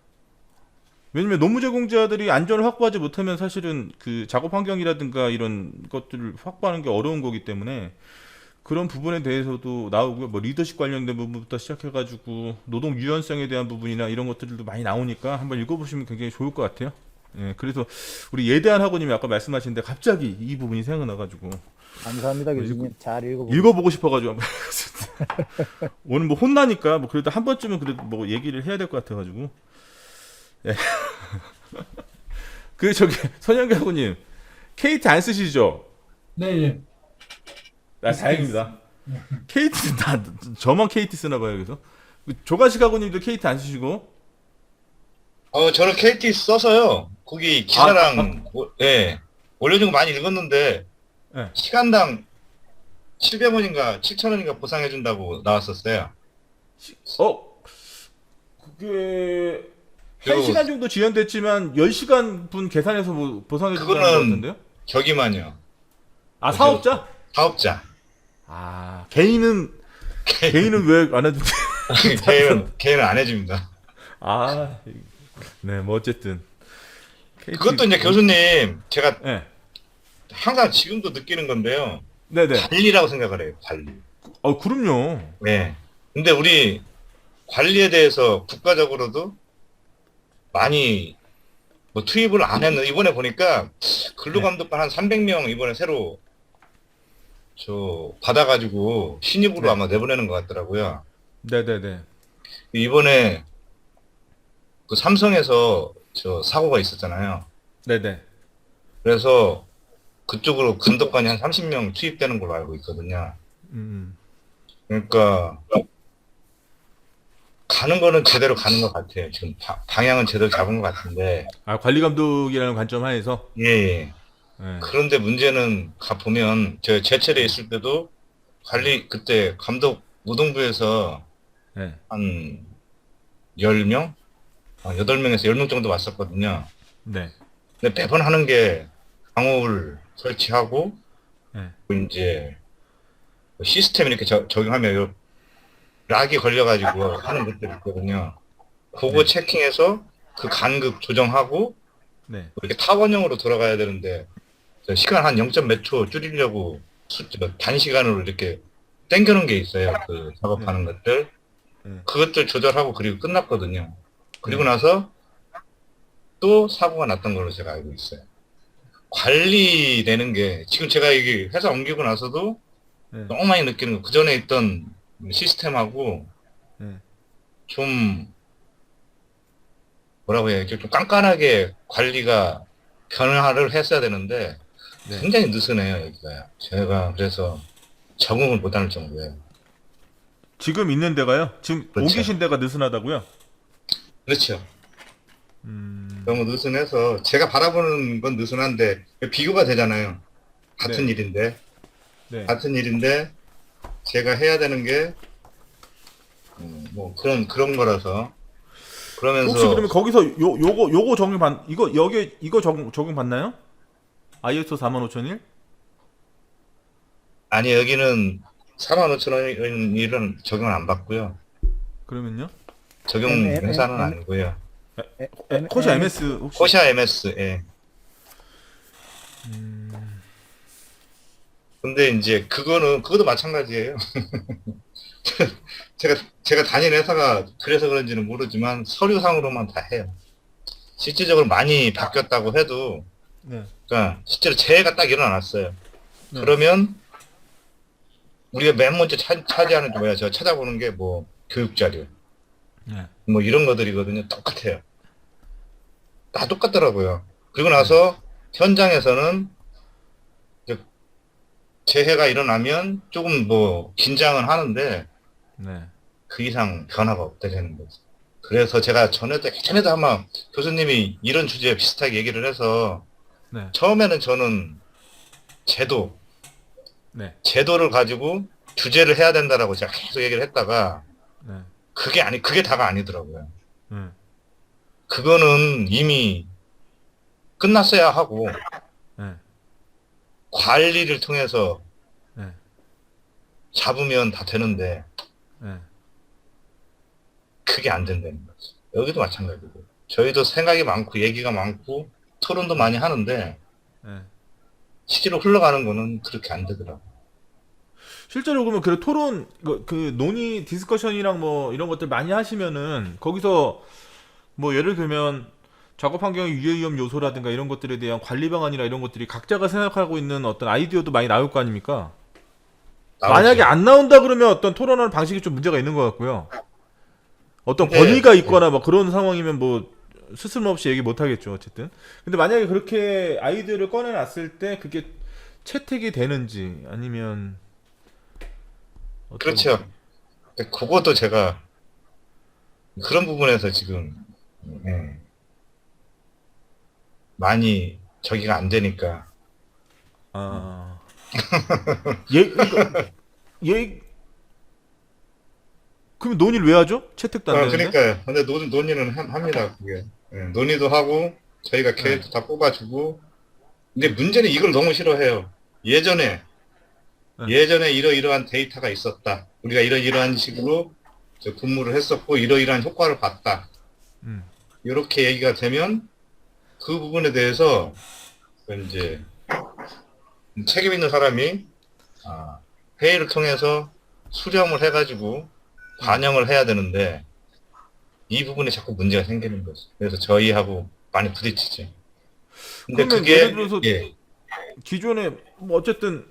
왜냐면 노무 제공자들이 안전을 확보하지 못하면 사실은 그 작업 환경이라든가 이런 것들을 확보하는 게 어려운 거기 때문에 그런 부분에 대해서도 나오고요. 뭐 리더십 관련된 부분부터 시작해가지고 노동 유연성에 대한 부분이나 이런 것들도 많이 나오니까 한번 읽어보시면 굉장히 좋을 것 같아요. 예, 그래서 우리 예대한 학우님이 아까 말씀하시는데 갑자기 이 부분이 생각나가지고 감사합니다, 교수님. 잘 읽어보고. 읽어보고 싶어가지고 오늘 뭐 혼나니까 뭐 그래도 한 번쯤은 그래도 뭐 얘기를 해야 될 것 같아가지고. 예. 그 저기 선영기 학우님 KT 안 쓰시죠? 네, 예. 아, 다행입니다. KT 다 저만 KT 쓰나 봐요. 그래서 조가식 학우님도 KT 안 쓰시고. 저는 KT 써서요. 거기 기사랑 예 올려준 거 많이 읽었는데 예. 시간당 700원인가 7,000원인가 보상해준다고 나왔었어요. 그게 그리고 1시간 정도 지연됐지만 10시간 분 계산해서 뭐 보상해 준다는 것 그거는 같은데요? 저기만요. 아, 사업자? 사업자. 아, 개인은 왜 안 해주지? 개인은 안 해줍니다. 아, 네, 뭐 어쨌든 그것도 이제 교수님 제가 네, 항상 지금도 느끼는 건데요. 네네. 관리라고 생각을 해요. 관리. 그럼요. 네. 근데 우리 관리에 대해서 국가적으로도 많이 뭐 투입을 안 했는 이번에 보니까 근로감독관 한 300명 이번에 새로 저 받아가지고 신입으로 네. 아마 내보내는 것 같더라고요. 네네네. 이번에 그 삼성에서 저 사고가 있었잖아요. 네네. 그래서 그쪽으로 감독관이 한 30명 투입되는 걸로 알고 있거든요. 그러니까 가는 거는 제대로 가는 것 같아요. 지금 방향은 제대로 잡은 것 같은데. 아, 관리 감독이라는 관점 하에서. 예, 예. 네. 그런데 문제는 보면 저 제철에 있을 때도 관리 그때 감독 노동부에서 네. 한 10명? 8명에서 10명 정도 왔었거든요. 네. 근데 매번 하는 게 방호를 설치하고 네. 이제 시스템 이렇게 적용하면 요 락이 걸려가지고 하는 것들이 있거든요. 그거 네. 체킹해서 그 간극 조정하고 네. 이렇게 타원형으로 돌아가야 되는데 시간 한 0. 몇 초 줄이려고 단시간으로 이렇게 당겨놓은 게 있어요. 그 작업하는 것들. 그것들 조절하고 그리고 끝났거든요. 그리고 나서 또 사고가 났던 걸로 제가 알고 있어요. 관리되는 게 지금 제가 이게 회사 옮기고 나서도 너무 많이 느끼는 거. 그 전에 있던 시스템하고 좀 뭐라고 해야 좀 깐깐하게 관리가 변화를 했어야 되는데 굉장히 느슨해요 여기가. 제가 그래서 적응을 못하는 정도예요. 지금 있는 데가요? 지금 그렇죠. 옮기신 데가 느슨하다고요? 그렇죠. 너무 느슨해서 제가 바라보는 건 느슨한데 비교가 되잖아요. 같은 네. 일인데 네. 같은 일인데 제가 해야 되는 게 뭐 그런 거라서 그러면서 혹시 그러면 거기서 요거 적용 이거 적용 받나요? ISO 45001? 아니 여기는 45,000원 일은 적용을 안 받고요. 그러면요? 적용 회사는 아니고요. 코샤 MS 혹시? 코샤 MS. 예. 근데 이제 그것도 마찬가지예요. 제가 다니는 회사가 그래서 그런지는 모르지만 서류상으로만 다 해요. 실질적으로 많이 바뀌었다고 해도 네. 그러니까 실제로 재해가 딱 일어났어요. 네. 그러면 우리가 맨 먼저 차지하는 게 뭐야? 제가 찾아보는 게 뭐 교육자료 네. 뭐 이런 것들이거든요. 똑같아요. 다 똑같더라고요. 그리고 나서 현장에서는 재해가 일어나면 조금 뭐 긴장은 하는데 네. 그 이상 변화가 없다는 거죠. 그래서 제가 예전에도 아마 교수님이 이런 주제에 비슷하게 얘기를 해서 네. 처음에는 저는 제도를 가지고 규제를 해야 된다라고 제가 계속 얘기를 했다가 네. 그게 다가 아니더라고요. 예. 그거는 이미 끝났어야 하고, 예. 관리를 통해서 예. 잡으면 다 되는데, 예. 그게 안 된다는 거지. 여기도 마찬가지고. 저희도 생각이 많고, 얘기가 많고, 토론도 많이 하는데, 예. 실제로 흘러가는 거는 그렇게 안 되더라고. 실제로 그러면 그 토론 그 논의 디스커션이랑 뭐 이런 것들 많이 하시면은 거기서 뭐 예를 들면 작업 환경의 유해 위험 요소라든가 이런 것들에 대한 관리 방안이나 이런 것들이 각자가 생각하고 있는 어떤 아이디어도 많이 나올 거 아닙니까? 나오지. 만약에 안 나온다 그러면 어떤 토론하는 방식이 좀 문제가 있는 것 같고요. 어떤 근데- 권위가 있거나 뭐 그런 상황이면 뭐 스스럼없이 얘기 못 하겠죠, 어쨌든. 근데 만약에 그렇게 아이디어를 꺼내놨을 때 그게 채택이 되는지 아니면 어떤- 그렇죠. 근데 그것도 제가 그런 부분에서 지금 예, 많이 저기가 안 되니까 아, 그러니까 얘 그럼 논의를 왜 하죠? 채택도 안 되는데. 그러니까요. 근데 논의는 합니다. 그게 예, 논의도 하고 저희가 계획도 다 뽑아주고. 근데 문제는 이걸 너무 싫어해요. 예전에 이러이러한 데이터가 있었다. 우리가 이러이러한 식으로 근무를 했었고 이러이러한 효과를 봤다. 음. 이렇게 얘기가 되면 그 부분에 대해서 이제 책임 있는 사람이 회의를 통해서 수렴을 해가지고 반영을 해야 되는데 이 부분에 자꾸 문제가 생기는 거죠. 그래서 저희하고 많이 부딪히죠. 근데 그러면 그게 예를 들어서 예, 기존에 뭐 어쨌든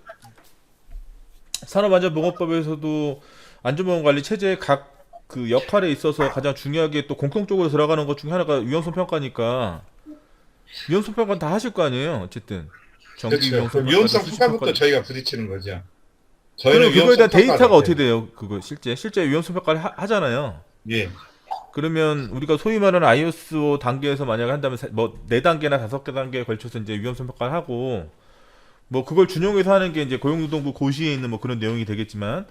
산업안전보건법에서도 안전보건관리 체제의 각 그 역할에 있어서 가장 중요하게 또 공통적으로 들어가는 것 중에 하나가 위험성 평가니까 위험성 평가는 다 하실 거 아니에요, 어쨌든. 정기 그렇죠. 위험성 그 평가도 위험성 수시 평가부터 평가도. 저희가 부딪히는 거죠. 그러면 저희는 그거에 대한 위험성 평가를 데이터가 어떻게 해요. 돼요? 그거 실제 위험성 평가를 하잖아요. 예, 그러면 우리가 소위 말하는 ISO 단계에서 만약에 한다면 뭐 4단계나 5단계에 걸쳐서 이제 위험성 평가를 하고 뭐 그걸 준용해서 하는 게 이제 고용노동부 고시에 있는 뭐 그런 내용이 되겠지만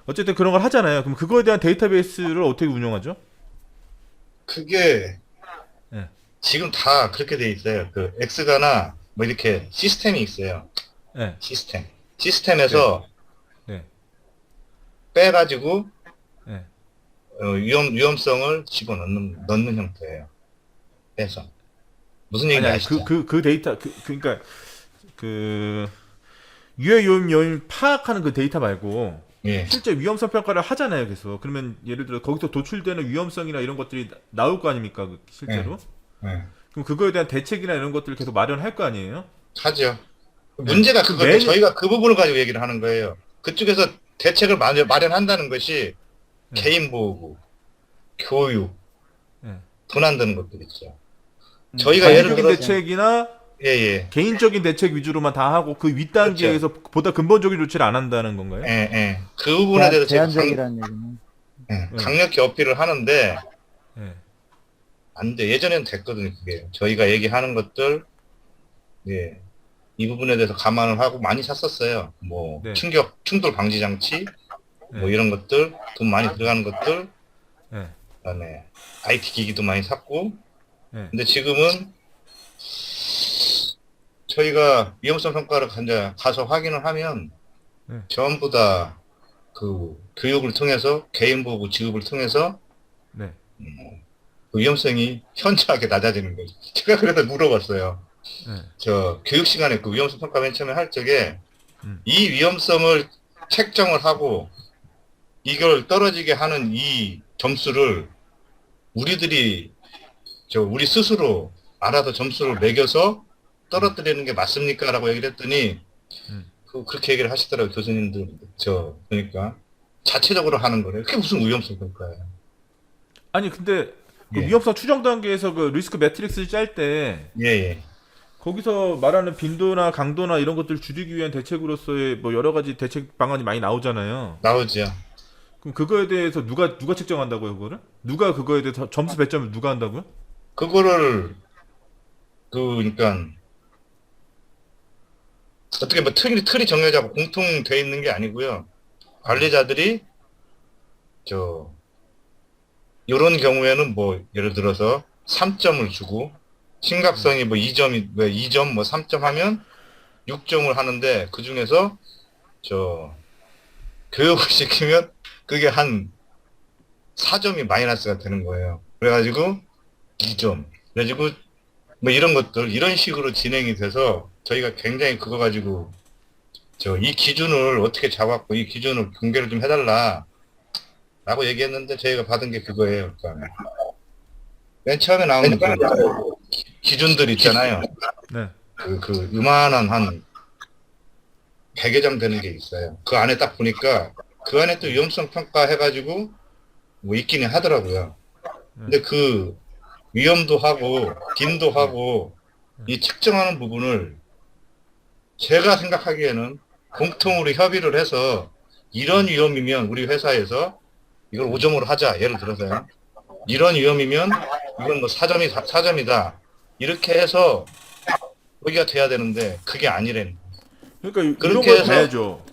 어쨌든 그런 걸 하잖아요. 그럼 그거에 대한 데이터베이스를 어떻게 운영하죠? 그게 예. 지금 다 그렇게 돼 있어요. 그 엑스가나 뭐 이렇게 시스템이 있어요. 네. 시스템에서 네. 빼가지고 네. 위험성을 넣는 형태예요. 빼서 무슨 얘기인지 아시죠? 그 데이터 그러니까 그 유해 요인 파악하는 그 데이터 말고 예, 실제 위험성 평가를 하잖아요. 계속. 그러면 예를 들어 거기서 도출되는 위험성이나 이런 것들이 나올 거 아닙니까? 실제로. 예. 그럼 그거에 대한 대책이나 이런 것들을 계속 마련할 거 아니에요? 하죠. 문제가 그 그건데 매뉴- 저희가 그 부분을 가지고 얘기를 하는 거예요. 그쪽에서 대책을 마련한다는 것이 네. 개인 보호, 교육, 네. 분한되는 것들 있죠. 저희가 예를 개인적인 들어 대책이나 예예 개인적인 대책 위주로만 다 하고 그 윗단계에서 보다 근본적인 조치를 안 한다는 건가요? 예. 그 부분에 대해서 제가 제한적이라는 얘기는. 강력히 어필을 하는데 네. 안 돼. 예전에는 됐거든요. 그게 저희가 얘기하는 것들 예. 이 부분에 대해서 감안을 하고 많이 샀었어요. 뭐 네. 충돌 방지 장치 뭐 네. 이런 것들 돈 많이 들어가는 것들 네. 그다음에 IT 기기도 많이 샀고 네. 근데 지금은 저희가 위험성 평가를 가서 확인을 하면 네. 전부 다 그 교육을 통해서 개인 보호 지급을 통해서 네. 그 위험성이 현저하게 낮아지는 거죠. 제가 그래서 물어봤어요. 네. 저 교육 시간에 그 위험성 평가 맨 처음에 할 적에 음. 이 위험성을 책정을 하고 이걸 떨어지게 하는 이 점수를 우리 스스로 알아서 점수를 매겨서 떨어뜨리는 게 맞습니까? 라고 얘기를 했더니 그렇게 얘기를 하시더라고요. 교수님들 그러니까 자체적으로 하는 거래요. 그게 무슨 위험성 평가예요. 아니 근데 그 예. 위험성 추정 단계에서 그 리스크 매트릭스를 짤 때 예. 거기서 말하는 빈도나 강도나 이런 것들을 줄이기 위한 대책으로서의 뭐 여러 가지 대책 방안이 많이 나오잖아요. 나오죠. 그럼 그거에 대해서 누가 책정한다고요, 그거를? 누가 그거에 대해서 점수 배점을 누가 한다고요? 그거를 그러니까 어떻게 뭐 틀이 정해져고 공통돼 있는 게 아니고요. 관리자들이 이런 경우에는 뭐 예를 들어서 3점을 주고 심각성이 뭐 2점이 왜 2점 뭐 3점 하면 6점을 하는데 그 중에서 저 교육을 시키면 그게 한 4점이 마이너스가 되는 거예요. 그래가지고 2점. 그래가지고 뭐 이런 것들 이런 식으로 진행이 돼서 저희가 굉장히 그거 가지고 이 기준을 어떻게 잡았고 이 기준을 공개를 좀 해달라 라고 얘기했는데 저희가 받은 게 그거예요. 그러니까 맨 처음에 나오는 그 기준들 있잖아요. 네. 그 요만한 한 100여 장 되는 게 있어요. 그 안에 딱 보니까 그 안에 또 위험성 평가 해가지고 뭐 있기는 하더라고요. 근데 그 위험도 하고 빈도 하고 이 측정하는 부분을 제가 생각하기에는 공통으로 협의를 해서 이런 위험이면 우리 회사에서 이걸 5점으로 하자. 예를 들어서요. 이런 위험이면 이건 뭐 4점이다. 이렇게 해서 여기가 돼야 되는데 그게 아니래는. 그러니까 이런 그렇게 걸 해서- 봐야죠.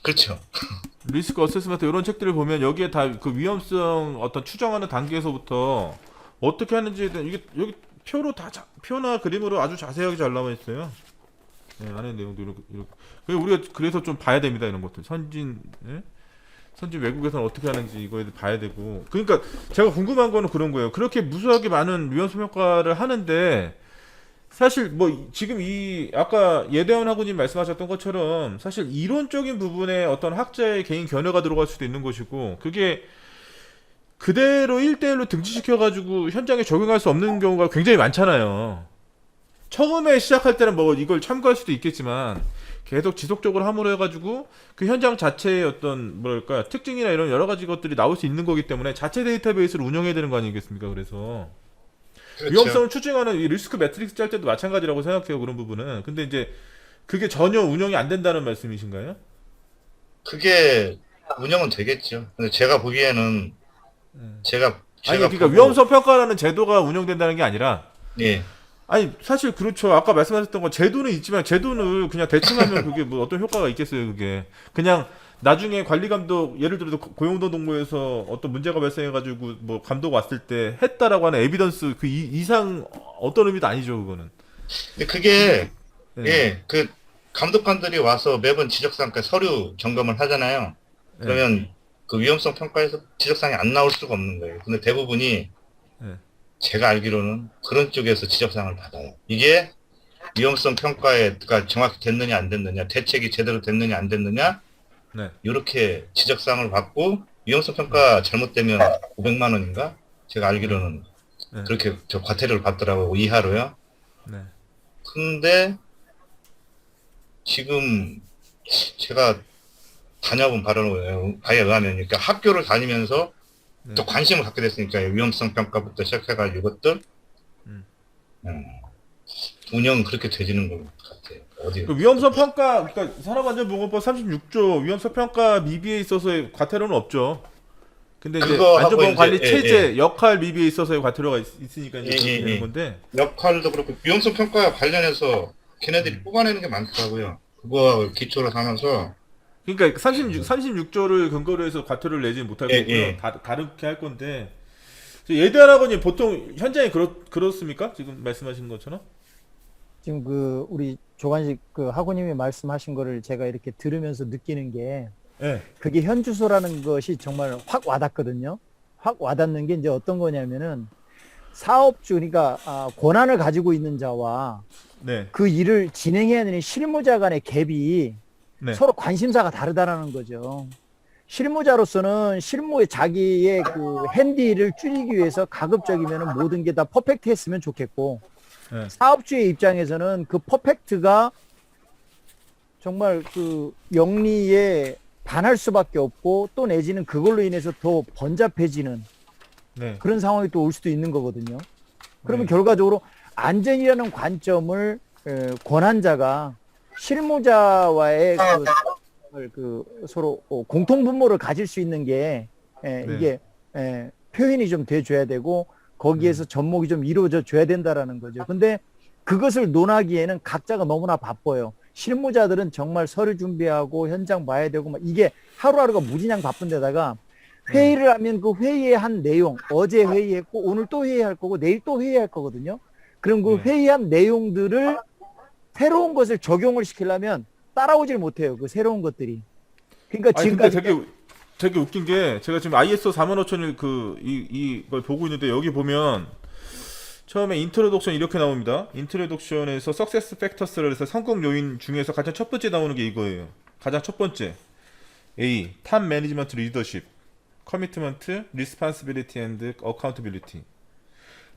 그렇죠. 리스크 어세스먼트 이런 책들을 보면 여기에 다 그 위험성 어떤 추정하는 단계에서부터 어떻게 하는지에 대한 이게 여기 표로 표나 그림으로 아주 자세하게 잘 나와 있어요. 네, 안에 내용도 이렇게. 우리가 그래서 좀 봐야 됩니다 이런 것들. 선진 외국에서는 어떻게 하는지 이거에 대해 봐야 되고. 그러니까 제가 궁금한 거는 그런 거예요. 그렇게 무수하게 많은 위험성 평가를 하는데 사실 뭐 지금 이 아까 예대원 학우님 말씀하셨던 것처럼 사실 이론적인 부분에 어떤 학자의 개인 견해가 들어갈 수도 있는 것이고 그게 그대로 1대1로 등지시켜가지고 현장에 적용할 수 없는 경우가 굉장히 많잖아요. 처음에 시작할 때는 뭐 이걸 참고할 수도 있겠지만 계속 지속적으로 함으로 해가지고 그 현장 자체의 어떤 뭐랄까 특징이나 이런 여러 가지 것들이 나올 수 있는 거기 때문에 자체 데이터베이스를 운영해야 되는 거 아니겠습니까? 그래서 그렇죠. 위험성을 추정하는 이 리스크 매트릭스 짤 때도 마찬가지라고 생각해요. 그런 부분은. 근데 이제 그게 전혀 운영이 안 된다는 말씀이신가요? 그게 운영은 되겠죠. 근데 제가 보기에는 제가 아니 그러니까 보고- 위험성 평가라는 제도가 운영된다는 게 아니라 예. 아니 사실 그렇죠. 아까 말씀하셨던 건 제도는 있지만 제도는 그냥 대충 하면 그게 뭐 어떤 효과가 있겠어요. 그게 그냥 나중에 관리 감독 예를 들어서 고용노동 동부에서 어떤 문제가 발생해가지고 뭐 감독 왔을 때 했다라고 하는 에비던스 그 이상 어떤 의미도 아니죠. 그거는. 근데 그게 네. 예, 그 감독관들이 와서 매번 지적사항 그 서류 점검을 하잖아요. 그러면 그 위험성 평가에서 지적사항이 안 나올 수가 없는 거예요. 근데 대부분이 네. 제가 알기로는 그런 쪽에서 지적사항을 받아요. 이게 위험성 평가가 정확히 됐느냐 안 됐느냐, 대책이 제대로 됐느냐 안 됐느냐, 네. 이렇게 지적사항을 받고 위험성 평가 잘못되면 500만 원인가? 제가 알기로는 네. 그렇게 저 과태료를 받더라고요. 이하로요. 네. 근데 지금 제가 다녀본 바에 의하면 그러니까 학교를 다니면서 네. 또 관심을 갖게 됐으니까 위험성 평가부터 시작해가지고 이것들 음. 운영 그렇게 되지는 것 같아요. 어디 그 위험성 평가 그러니까 산업안전보건법 36조 위험성 평가 미비에 있어서의 과태료는 없죠. 근데 이제 그거 하고 안전보건 관리 이제, 체제 역할 미비에 있어서의 과태료가 있으니까 이제 그렇게 예. 되는 건데. 역할도 그렇고 위험성 평가 관련해서 걔네들이 뽑아내는 게 많더라고요. 그거 기초로 삼아서 그러니까 36조를 근거로 해서 과태료를 내지는 못할 예, 거고요. 예. 다르게 할 건데. 예대한 학원이 보통 현장에 그렇습니까? 지금 말씀하신 것처럼? 지금 그 우리 조관식 그 학우님이 말씀하신 거를 제가 이렇게 들으면서 느끼는 게 네. 그게 현주소라는 것이 정말 확 와닿거든요. 확 와닿는 게 이제 어떤 거냐면은 사업주, 그러니까 권한을 가지고 있는 자와 네. 그 일을 진행해야 되는 실무자 간의 갭이 네. 서로 관심사가 다르다라는 거죠. 실무자로서는 실무의 자기의 그 핸디를 줄이기 위해서 가급적이면 모든 게 다 퍼펙트 했으면 좋겠고, 네. 사업주의 입장에서는 그 퍼펙트가 정말 그 영리에 반할 수밖에 없고, 또 내지는 그걸로 인해서 더 번잡해지는 네. 그런 상황이 또 올 수도 있는 거거든요. 그러면 네. 결과적으로 안전이라는 관점을 권한자가 실무자와의 그 서로 공통 분모를 가질 수 있는 게 이게 표현이 좀 돼줘야 되고 거기에서 접목이 좀 이루어져 줘야 된다라는 거죠. 근데 그것을 논하기에는 각자가 너무나 바빠요. 실무자들은 정말 서류 준비하고 현장 봐야 되고 막 이게 하루하루가 무진장 바쁜데다가 회의를 하면 그 회의에 한 내용, 어제 회의했고 오늘 또 회의할 거고 내일 또 회의할 거거든요. 그럼 그 네. 회의한 내용들을 새로운 것을 적용을 시키려면 따라오질 못해요. 그 새로운 것들이. 그러니까 아니 근데 지금까지 되게 웃긴 게 제가 지금 ISO 45001 이걸 보고 있는데 여기 보면 처음에 인트로덕션 이렇게 나옵니다. 인트로덕션에서 석세스 팩터스를 해서 성공 요인 중에서 가장 첫 번째 나오는 게 이거예요. 가장 첫 번째 A 탑 매니지먼트 리더십 커미트먼트 리스판시빌리티 앤드 어카운터빌리티.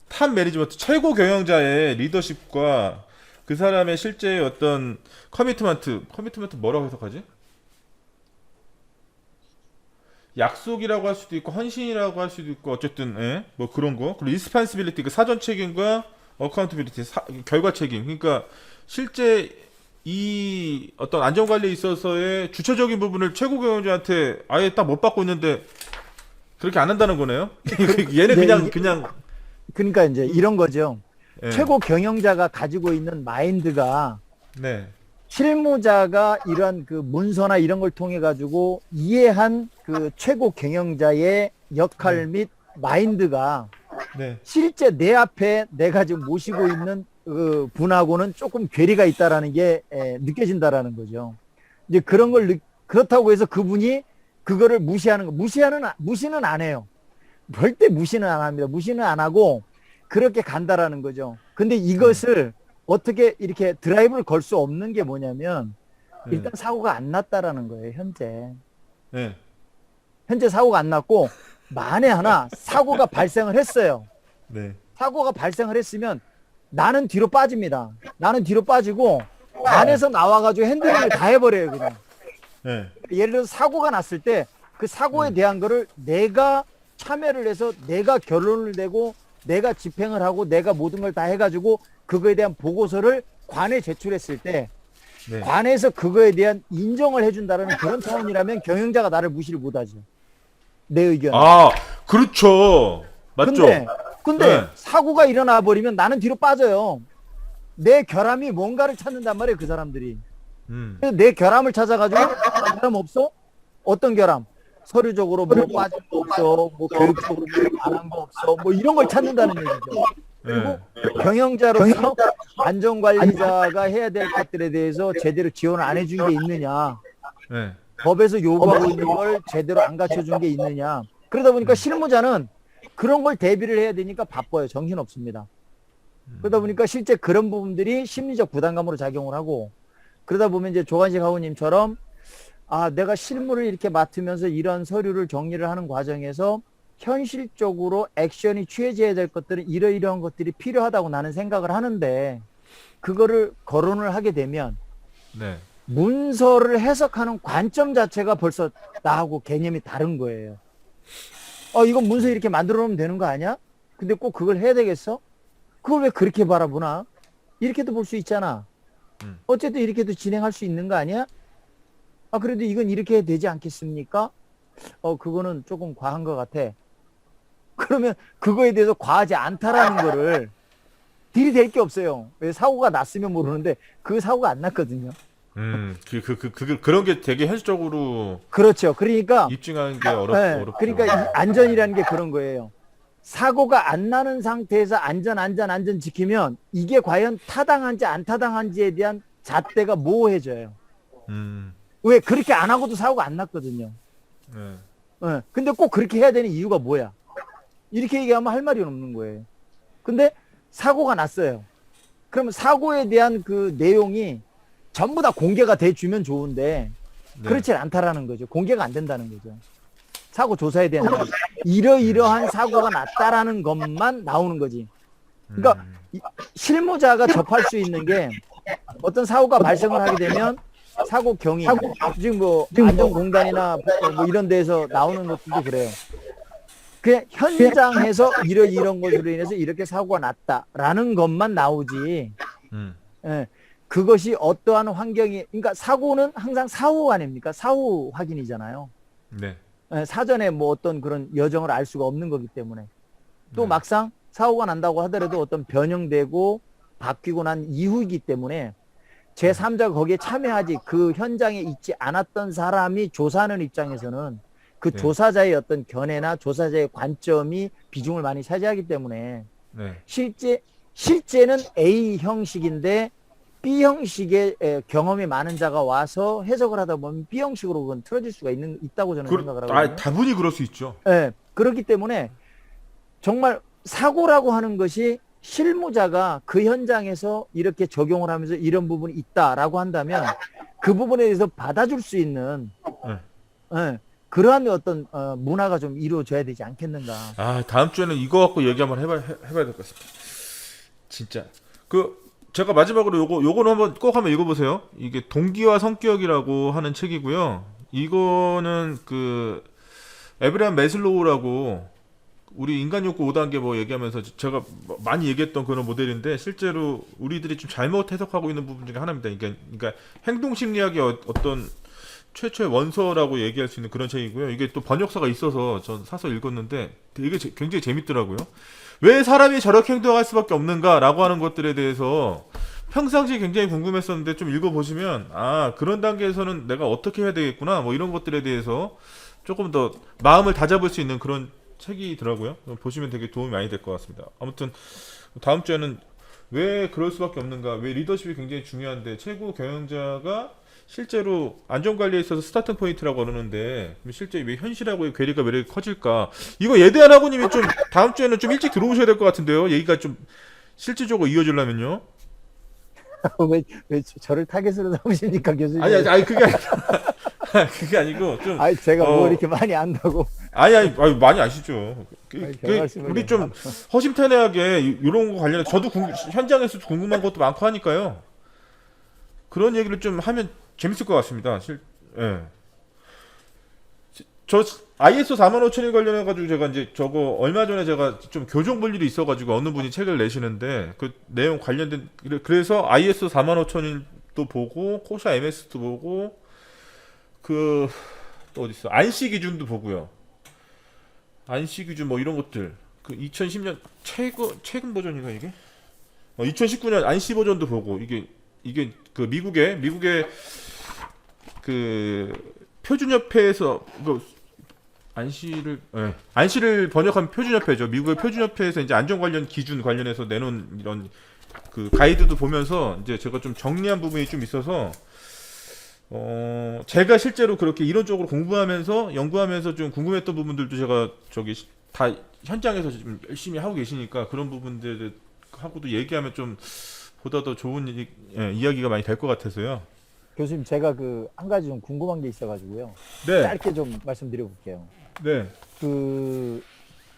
탑 매니지먼트 최고 경영자의 리더십과 그 사람의 실제 어떤 커미트먼트 뭐라고 해석하지? 약속이라고 할 수도 있고 헌신이라고 할 수도 있고 어쨌든 뭐 그런 거. 그리고 리스판시빌리티 그 사전 책임과 어카운터빌리티 결과 책임. 그러니까 실제 이 어떤 안전 관리에 있어서의 주체적인 부분을 최고 경영자한테 아예 딱 못 받고 있는데 그렇게 안 한다는 거네요. 얘는 네, 그냥 그러니까 이제 이런 거죠. 예. 최고 경영자가 가지고 있는 마인드가 네. 실무자가 이런 그 문서나 이런 걸 통해 가지고 이해한 그 최고 경영자의 역할 및 마인드가 네. 실제 내 앞에 내가 지금 모시고 있는 그 분하고는 조금 괴리가 있다라는 게 느껴진다라는 거죠. 이제 그런 걸 그렇다고 해서 그분이 그거를 무시하는 거 무시는 안 해요. 절대 무시는 안 합니다. 무시는 안 하고 그렇게 간다라는 거죠. 근데 이것을 어떻게 이렇게 드라이브를 걸 수 없는 게 뭐냐면 일단 사고가 안 났다라는 거예요. 네. 현재 사고가 안 났고 만에 하나 사고가 발생을 했어요. 네. 사고가 발생을 했으면 나는 뒤로 빠집니다. 나는 뒤로 빠지고 안에서 나와가지고 핸들링을 다 해버려요. 그냥. 네. 예를 들어서 사고가 났을 때 그 사고에 대한 거를 내가 참여를 해서 내가 결론을 내고 내가 집행을 하고 내가 모든 걸 다 해가지고 그거에 대한 보고서를 관에 제출했을 때 네. 관에서 그거에 대한 인정을 해준다는 그런 차원이라면 경영자가 나를 무시를 못하죠. 내 의견. 아, 그렇죠. 맞죠? 근데 네. 사고가 일어나 버리면 나는 뒤로 빠져요. 내 결함이 뭔가를 찾는단 말이에요, 그 사람들이. 그래서 내 결함을 찾아가지고 결함 없어? 어떤 결함? 서류적으로 뭐 빠진 거 없어, 뭐 교육적으로 안 한 거 없어, 뭐 이런 걸 찾는다는 얘기죠. 그리고 경영자로서 안전관리자가 해야 될 것들에 대해서 제대로 지원을 안 해준 게 있느냐, 네. 법에서 요구하고 있는 걸 제대로 안 갖춰준 게 있느냐. 그러다 보니까 실무자는 그런 걸 대비를 해야 되니까 바빠요. 정신없습니다. 그러다 보니까 실제 그런 부분들이 심리적 부담감으로 작용을 하고, 그러다 보면 이제 조관식 하우님처럼 내가 실무를 이렇게 맡으면서 이런 서류를 정리를 하는 과정에서 현실적으로 액션이 취해져야 될 것들은 이러이러한 것들이 필요하다고 나는 생각을 하는데, 그거를 거론을 하게 되면 네. 문서를 해석하는 관점 자체가 벌써 나하고 개념이 다른 거예요. 이건 문서 이렇게 만들어 놓으면 되는 거 아니야? 근데 꼭 그걸 해야 되겠어? 그걸 왜 그렇게 바라보나? 이렇게도 볼 수 있잖아. 어쨌든 이렇게도 진행할 수 있는 거 아니야? 그래도 이건 이렇게 해야 되지 않겠습니까? 그거는 조금 과한 것 같아. 그러면 그거에 대해서 과하지 않다라는 거를 들이댈 게 없어요. 왜 사고가 났으면 모르는데 그 사고가 안 났거든요. 그런 게 되게 현실적으로 그렇죠. 그러니까 입증하는 게 네, 어렵죠. 그러니까 이 안전이라는 게 그런 거예요. 사고가 안 나는 상태에서 안전 지키면 이게 과연 타당한지 안 타당한지에 대한 잣대가 모호해져요. 왜 그렇게 안 하고도 사고가 안 났거든요. 네. 네, 근데 꼭 그렇게 해야 되는 이유가 뭐야? 이렇게 얘기하면 할 말이 없는 거예요. 근데 사고가 났어요. 그러면 사고에 대한 그 내용이 전부 다 공개가 돼 주면 좋은데 네. 그렇지 않다라는 거죠. 공개가 안 된다는 거죠. 사고 조사에 대한 이러이러한 사고가 났다라는 것만 나오는 거지. 그러니까 실무자가 접할 수 있는 게 어떤 사고가 발생을 하게 되면 사고 경위, 지금 뭐 안전공단이나 뭐 이런 데에서 나오는 것들도 그래요. 그냥 현장에서 이런 것으로 인해서 이렇게 사고가 났다라는 것만 나오지. 예, 그것이 어떠한 환경이, 그러니까 사고는 항상 사후 아닙니까? 사후 확인이잖아요. 네. 예, 사전에 뭐 어떤 그런 여정을 알 수가 없는 거기 때문에. 또 네. 막상 사고가 난다고 하더라도 어떤 변형되고 바뀌고 난 이후이기 때문에 제3자가 거기에 참여하지 그 현장에 있지 않았던 사람이 조사하는 입장에서는 그 네. 조사자의 어떤 견해나 조사자의 관점이 비중을 많이 차지하기 때문에 네. 실제는 A 형식인데 B 형식의 경험이 많은 자가 와서 해석을 하다 보면 B 형식으로 그건 틀어질 수가 있다고 저는 생각을 하거든요. 다분히 그럴 수 있죠. 예, 그렇기 때문에 정말 사고라고 하는 것이 실무자가 그 현장에서 이렇게 적용을 하면서 이런 부분이 있다라고 한다면 그 부분에 대해서 받아줄 수 있는 예, 그러한 어떤 문화가 좀 이루어져야 되지 않겠는가. 다음 주에는 이거 갖고 얘기 한번 해봐야 될 것 같습니다. 진짜. 제가 마지막으로 요거는 한번 꼭 한번 읽어보세요. 이게 동기와 성격이라고 하는 책이고요. 이거는 에브라임 매슬로우라고 우리 인간 욕구 5단계 뭐 얘기하면서 제가 많이 얘기했던 그런 모델인데 실제로 우리들이 좀 잘못 해석하고 있는 부분 중에 하나입니다. 그러니까 행동 심리학의 어떤 최초의 원서라고 얘기할 수 있는 그런 책이고요. 이게 또 번역사가 있어서 전 사서 읽었는데 되게 굉장히 재밌더라고요. 왜 사람이 저렇게 행동할 수밖에 없는가라고 하는 것들에 대해서 평상시에 굉장히 궁금했었는데 좀 읽어보시면 그런 단계에서는 내가 어떻게 해야 되겠구나 뭐 이런 것들에 대해서 조금 더 마음을 다잡을 수 있는 그런 책이더라고요. 보시면 되게 도움이 많이 될 것 같습니다. 아무튼 다음 주에는 왜 그럴 수밖에 없는가, 왜 리더십이 굉장히 중요한데 최고 경영자가 실제로 안전관리에 있어서 스타팅 포인트라고 그러는데 실제 왜 현실하고의 괴리가 왜 이렇게 커질까, 이거 예대한 학우님이 좀 다음 주에는 좀 일찍 들어오셔야 될 것 같은데요. 얘기가 좀 실질적으로 이어지려면요. 왜 저를 타겟으로 삼으십니까, 교수님? 아니 그게 아니라 그게 아니고 좀 제가 뭐 이렇게 많이 안다고. 아니 많이 아시죠. 말씀을 우리 좀 허심탄회하게 이런 거 관련해 저도 현장에서 궁금한 것도 많고 하니까요. 그런 얘기를 좀 하면 재밌을 것 같습니다. 예. 저 ISO 45001 관련해 가지고 제가 이제 저거 얼마 전에 제가 좀 교정 볼 일이 있어 가지고 어느 분이 책을 내시는데 그 내용 관련된, 그래서 ISO 45001도 보고 코샤 MS도 보고 또 어디 있어, 안시 기준도 보고요. 안시 기준 뭐 이런 것들 2010년 최근 버전인가 이게? 2019년 안시 버전도 보고 이게 미국의 표준협회에서 안시를 번역한 표준협회죠. 미국의 표준협회에서 이제 안전 관련 기준 관련해서 내놓은 이런 가이드도 보면서 이제 제가 좀 정리한 부분이 좀 있어서 제가 실제로 그렇게 이론적으로 공부하면서 연구하면서 좀 궁금했던 부분들도 제가 다 현장에서 좀 열심히 하고 계시니까 그런 부분들 하고도 얘기하면 좀 보다 더 좋은 이야기가 많이 될 것 같아서요. 교수님, 제가 한 가지 좀 궁금한 게 있어가지고요. 네. 짧게 좀 말씀드려 볼게요. 네.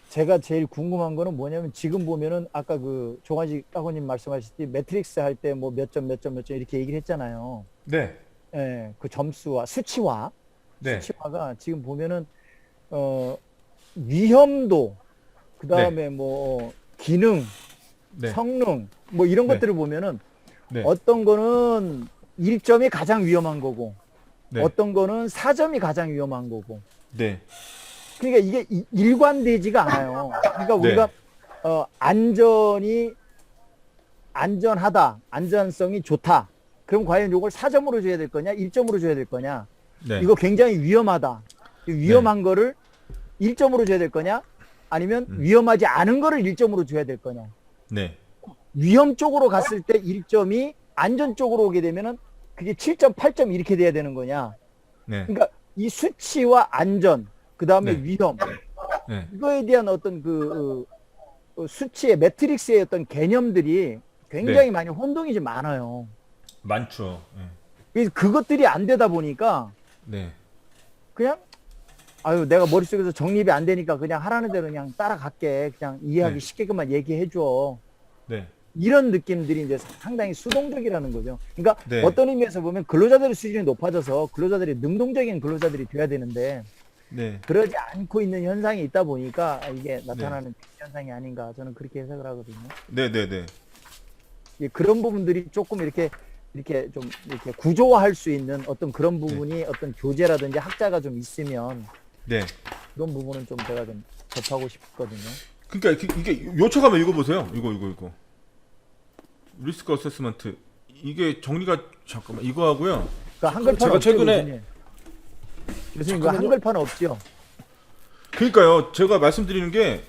제가 제일 궁금한 거는 뭐냐면 지금 보면은 아까 조관식 학원님 말씀하셨듯이 매트릭스 할 때 뭐 몇 점 이렇게 얘기를 했잖아요. 네. 예, 그 점수와 수치화. 네. 수치화가 지금 보면은 위험도, 그 다음에 뭐 기능, 네. 성능 뭐 이런 네. 것들을 보면은 네. 어떤 거는 1점이 가장 위험한 거고 네. 어떤 거는 4점이 가장 위험한 거고. 네. 그러니까 이게 일관되지가 않아요. 그러니까 네. 우리가 안전하다, 안전성이 좋다. 그럼 과연 이걸 4점으로 줘야 될 거냐, 1점으로 줘야 될 거냐? 네. 이거 굉장히 위험하다. 위험한 거를 1점으로 줘야 될 거냐? 아니면 위험하지 않은 거를 1점으로 줘야 될 거냐? 네. 위험 쪽으로 갔을 때 1점이 안전 쪽으로 오게 되면은 그게 7점, 8점 이렇게 돼야 되는 거냐? 네. 그러니까 이 수치와 안전, 그 다음에 네. 위험, 네. 이거에 대한 어떤 수치의 매트릭스의 어떤 개념들이 굉장히 네. 많이 혼동이 좀 많아요. 많죠. 네. 그래서 그것들이 안 되다 보니까 네. 그냥 내가 머릿속에서 정립이 안 되니까 그냥 하라는 대로 그냥 따라갈게. 그냥 이해하기 네. 쉽게끔만 얘기해 줘. 네. 이런 느낌들이 이제 상당히 수동적이라는 거죠. 그러니까 네. 어떤 의미에서 보면 근로자들의 수준이 높아져서 근로자들이 능동적인 근로자들이 돼야 되는데 네. 그러지 않고 있는 현상이 있다 보니까 이게 나타나는 현상이 아닌가, 저는 그렇게 해석을 하거든요. 네. 네. 네. 예, 그런 부분들이 조금 이렇게 좀 이렇게 구조화할 수 있는 어떤 그런 부분이 어떤 교재라든지 학자가 좀 있으면 네. 그런 부분은 좀 제가 좀 접하고 싶거든요. 그러니까 이게 요책 한번 읽어보세요. 이거. 리스크 어세스먼트. 이게 정리가 잠깐만 이거 하고요. 그러니까 한글판 제가 없죠, 최근에 교수님 이거 잠깐만요. 한글판 없죠? 그러니까요. 제가 말씀드리는 게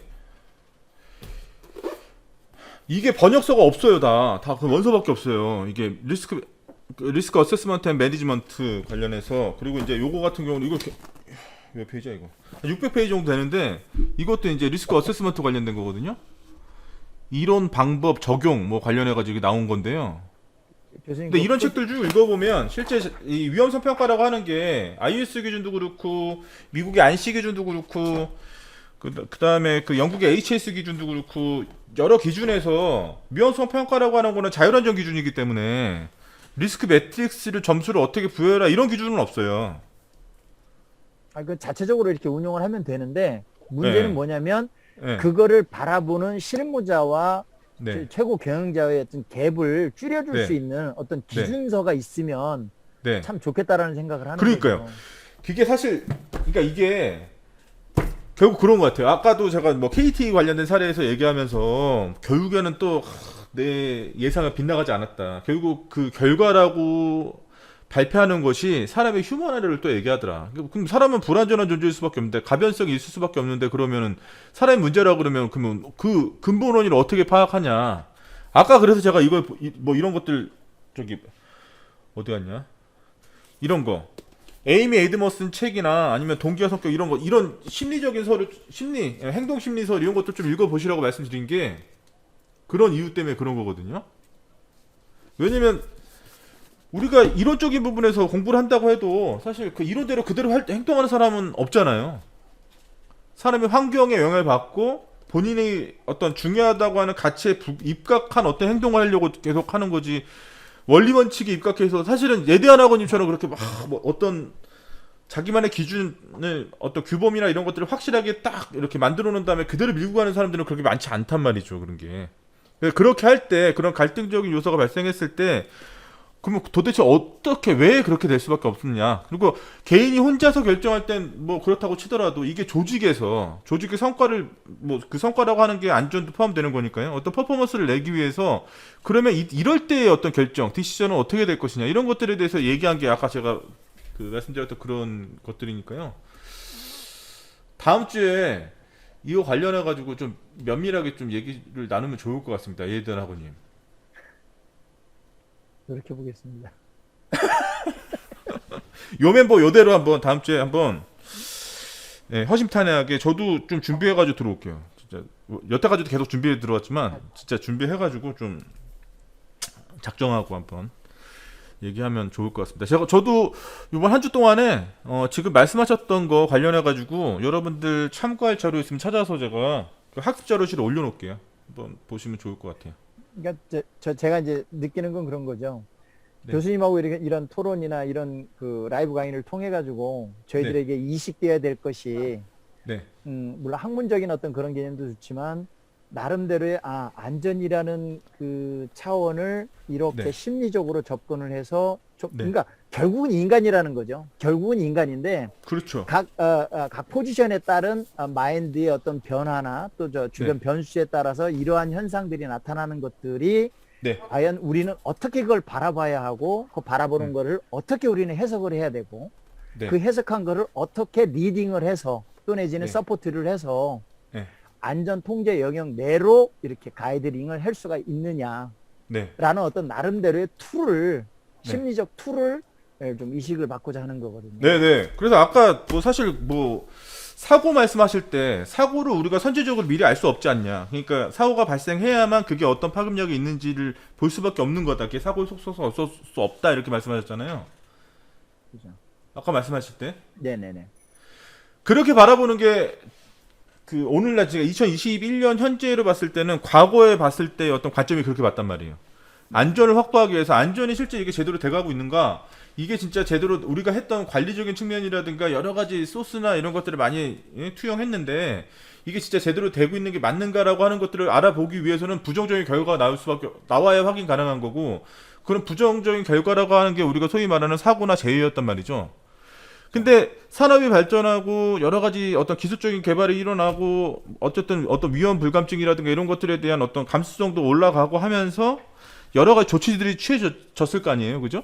이게 번역서가 없어요. 다 그 원서밖에 없어요. 이게 리스크 어세스먼트 앤 매니지먼트 관련해서. 그리고 이제 요거 같은 경우는 이거 몇 페이지야 이거? 600페이지 정도 되는데 이것도 이제 리스크 어세스먼트 관련된 거거든요. 이론, 방법, 적용 뭐 관련해 가지고 나온 건데요. 교수님, 근데 이런 책들 쭉 읽어보면 실제 이 위험성 평가라고 하는 게 IS 기준도 그렇고 미국의 안시 기준도 그렇고 그다음에 그 영국의 HS 기준도 그렇고 여러 기준에서 위험성 평가라고 하는 거는 자율안전 기준이기 때문에 리스크 매트릭스를 점수를 어떻게 부여해라 이런 기준은 없어요. 그 자체적으로 이렇게 운용을 하면 되는데 문제는 네. 뭐냐면 네. 그거를 바라보는 실무자와 네. 최고 경영자의 어떤 갭을 줄여줄 네. 수 있는 어떤 기준서가 있으면 네. 참 좋겠다라는 생각을 하는 그러니까요. 거죠. 그게 사실 그러니까 이게 결국 그런 것 같아요. 아까도 제가 뭐 KT 관련된 사례에서 얘기하면서 결국에는 또 내 예상을 빗나가지 않았다. 결국 그 결과라고 발표하는 것이 사람의 휴머니를 또 얘기하더라. 그럼 사람은 불완전한 존재일 수밖에 없는데 가변성이 있을 수밖에 없는데 그러면은 사람의 문제라고 그러면 그 근본 원인을 어떻게 파악하냐. 아까 그래서 제가 이걸 뭐 이런 것들 저기 어디 갔냐? 이런 거. 에이미 에드머슨 책이나 아니면 동기화 성격 이런 거 이런 심리적인 서류 행동 심리서 이런 것들 좀 읽어 보시라고 말씀드린 게 그런 이유 때문에 그런 거거든요. 왜냐면 우리가 이론적인 부분에서 공부를 한다고 해도 사실 그 이론대로 그대로 행동하는 사람은 없잖아요. 사람이 환경에 영향을 받고 본인이 어떤 중요하다고 하는 가치에 입각한 어떤 행동을 하려고 계속 하는 거지. 원리 원칙에 입각해서 사실은 예대한 학원님처럼 그렇게 막 뭐 어떤 자기만의 기준을 어떤 규범이나 이런 것들을 확실하게 딱 이렇게 만들어 놓은 다음에 그대로 밀고 가는 사람들은 그렇게 많지 않단 말이죠. 그런 게. 그렇게 할 때 그런 갈등적인 요소가 발생했을 때 그러면 도대체 어떻게 왜 그렇게 될 수밖에 없느냐. 그리고 개인이 혼자서 결정할 땐 뭐 그렇다고 치더라도 이게 조직의 성과를 뭐 그 성과라고 하는 게 안전도 포함되는 거니까요. 어떤 퍼포먼스를 내기 위해서 그러면 이럴 때의 어떤 결정, 디시전은 어떻게 될 것이냐 이런 것들에 대해서 얘기한 게 아까 제가 그 말씀드렸던 그런 것들이니까요. 다음 주에 이거 관련해 가지고 좀 면밀하게 좀 얘기를 나누면 좋을 것 같습니다. 예든 학우님. 노력해 보겠습니다. 요 멤버 요대로 한번 다음 주에 한번 허심탄회하게 저도 좀 준비해가지고 들어올게요. 진짜 여태까지도 계속 준비해 들어왔지만 진짜 준비해가지고 좀 작정하고 한번 얘기하면 좋을 것 같습니다. 저도 이번 한 주 동안에 지금 말씀하셨던 거 관련해가지고 여러분들 참고할 자료 있으면 찾아서 제가 그 학습 자료실에 올려놓을게요. 한번 보시면 좋을 것 같아요. 그러니까 제가 이제 느끼는 건 그런 거죠. 네. 교수님하고 이런 토론이나 이런 그 라이브 강의를 통해 가지고 저희들에게 이식돼야 될 것이 네. 물론 학문적인 어떤 그런 개념도 좋지만 나름대로의 안전이라는 그 차원을 이렇게 네. 심리적으로 접근을 해서 네. 그러니까 결국은 인간이라는 거죠. 결국은 인간인데 그렇죠. 각 포지션에 따른 마인드의 어떤 변화나 또 주변 변수에 따라서 이러한 현상들이 나타나는 것들이 네. 과연 우리는 어떻게 그걸 바라봐야 하고 그 바라보는 거를 어떻게 우리는 해석을 해야 되고 네. 그 해석한 거를 어떻게 리딩을 해서 또 내지는 네. 서포트를 해서 네. 안전 통제 영역 내로 이렇게 가이드링을 할 수가 있느냐라는 네. 어떤 나름대로의 툴을 네. 심리적 툴을 좀 이식을 받고자 하는 거거든요. 네네. 그래서 아까 뭐 사실 뭐 사고 말씀하실 때 사고를 우리가 선제적으로 미리 알 수 없지 않냐. 그러니까 사고가 발생해야만 그게 어떤 파급력이 있는지를 볼 수밖에 없는 거다. 그게 사고의 속성은 어쩔 수 없다 이렇게 말씀하셨잖아요. 그죠. 아까 말씀하실 때 네네네. 그렇게 바라보는 게 그 오늘날 지금 2021년 현재로 봤을 때는 과거에 봤을 때의 어떤 관점이 그렇게 맞단 말이에요. 안전을 확보하기 위해서 안전이 실제 이게 제대로 돼가고 있는가? 이게 진짜 제대로 우리가 했던 관리적인 측면이라든가 여러 가지 소스나 이런 것들을 많이 투영했는데 이게 진짜 제대로 되고 있는 게 맞는가라고 하는 것들을 알아보기 위해서는 부정적인 결과가 나와야 확인 가능한 거고 그런 부정적인 결과라고 하는 게 우리가 소위 말하는 사고나 재해였단 말이죠. 근데 산업이 발전하고 여러 가지 어떤 기술적인 개발이 일어나고 어쨌든 어떤 위험 불감증이라든가 이런 것들에 대한 어떤 감수성도 올라가고 하면서 여러 가지 조치들이 취해졌을 거 아니에요. 그죠?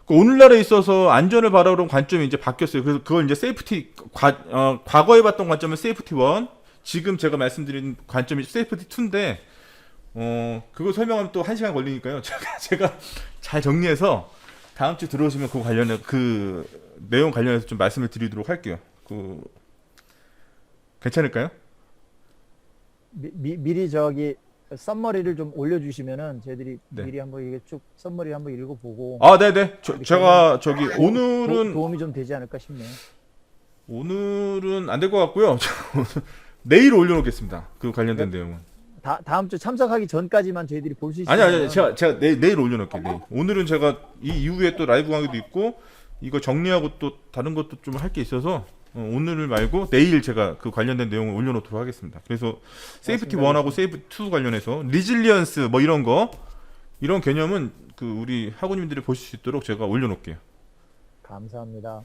그 오늘날에 있어서 안전을 바라보는 관점이 이제 바뀌었어요. 그래서 그걸 이제 세이프티 과거에 봤던 관점은 세이프티 1, 지금 제가 말씀드린 관점이 세이프티 2인데 그거 설명하면 또 1시간 걸리니까요. 제가 잘 정리해서 다음 주 들어오시면 그 관련해 그 내용 관련해서 좀 말씀을 드리도록 할게요. 그 괜찮을까요? 미리 저기 썸머리를 좀 올려주시면은 저희들이 네. 미리 한번 이게 쭉 썸머리 한번 읽어보고 아, 네네. 이렇게 제가 저기 도, 오늘은 도움이 좀 되지 않을까 싶네요. 오늘은 안 될 것 같고요. 내일 올려놓겠습니다. 그 관련된 내용은. 다음 주 참석하기 전까지만 저희들이 볼 수 있으면 아니 제가 내일 올려놓을게요. 내일. 오늘은 제가 이 이후에 또 라이브 강의도 있고 이거 정리하고 또 다른 것도 좀 할 게 있어서 오늘 말고 내일 제가 그 관련된 내용을 올려놓도록 하겠습니다. 그래서 세이프티 1하고 세이프티 2 관련해서 리질리언스 뭐 이런 거 이런 개념은 그 우리 학우님들이 보실 수 있도록 제가 올려놓을게요. 감사합니다.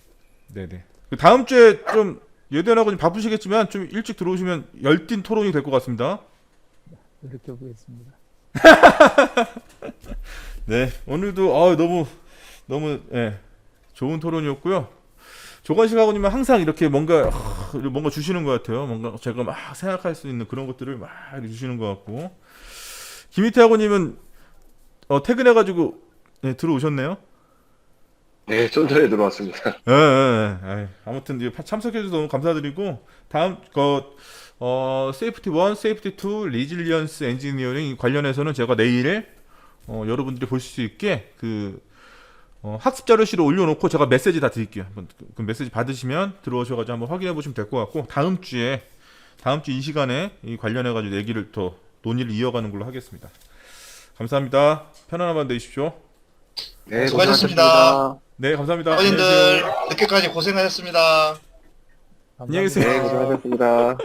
네네. 그 다음 주에 좀 예대하고 좀 바쁘시겠지만 좀 일찍 들어오시면 열띤 토론이 될 것 같습니다. 노력해 보겠습니다. 네, 오늘도 너무 예, 좋은 토론이었고요. 조건식 학우님은 항상 이렇게 뭔가 주시는 것 같아요. 뭔가 제가 막 생각할 수 있는 그런 것들을 막 이렇게 주시는 것 같고. 김희태 학우님은 퇴근해가지고 네, 들어오셨네요. 네, 좀 전에 들어왔습니다. 예. 아무튼 참석해주셔서 너무 감사드리고 다음 세이프티 1, 세이프티 2, 리질리언스 엔지니어링 관련해서는 제가 내일 여러분들이 보실 수 있게 그 학습 자료실에 올려놓고 제가 메시지 다 드릴게요. 한번 그 메시지 받으시면 들어오셔가지고 한번 확인해 보시면 될 것 같고 다음 주 이 시간에 이 관련해가지고 얘기를 더 논의를 이어가는 걸로 하겠습니다. 감사합니다. 편안한 밤 되십시오. 네, 수고하셨습니다. 네, 감사합니다. 학우님들 안녕히 계세요. 늦게까지 고생하셨습니다. 안녕히 계세요. 네, 고생하셨습니다.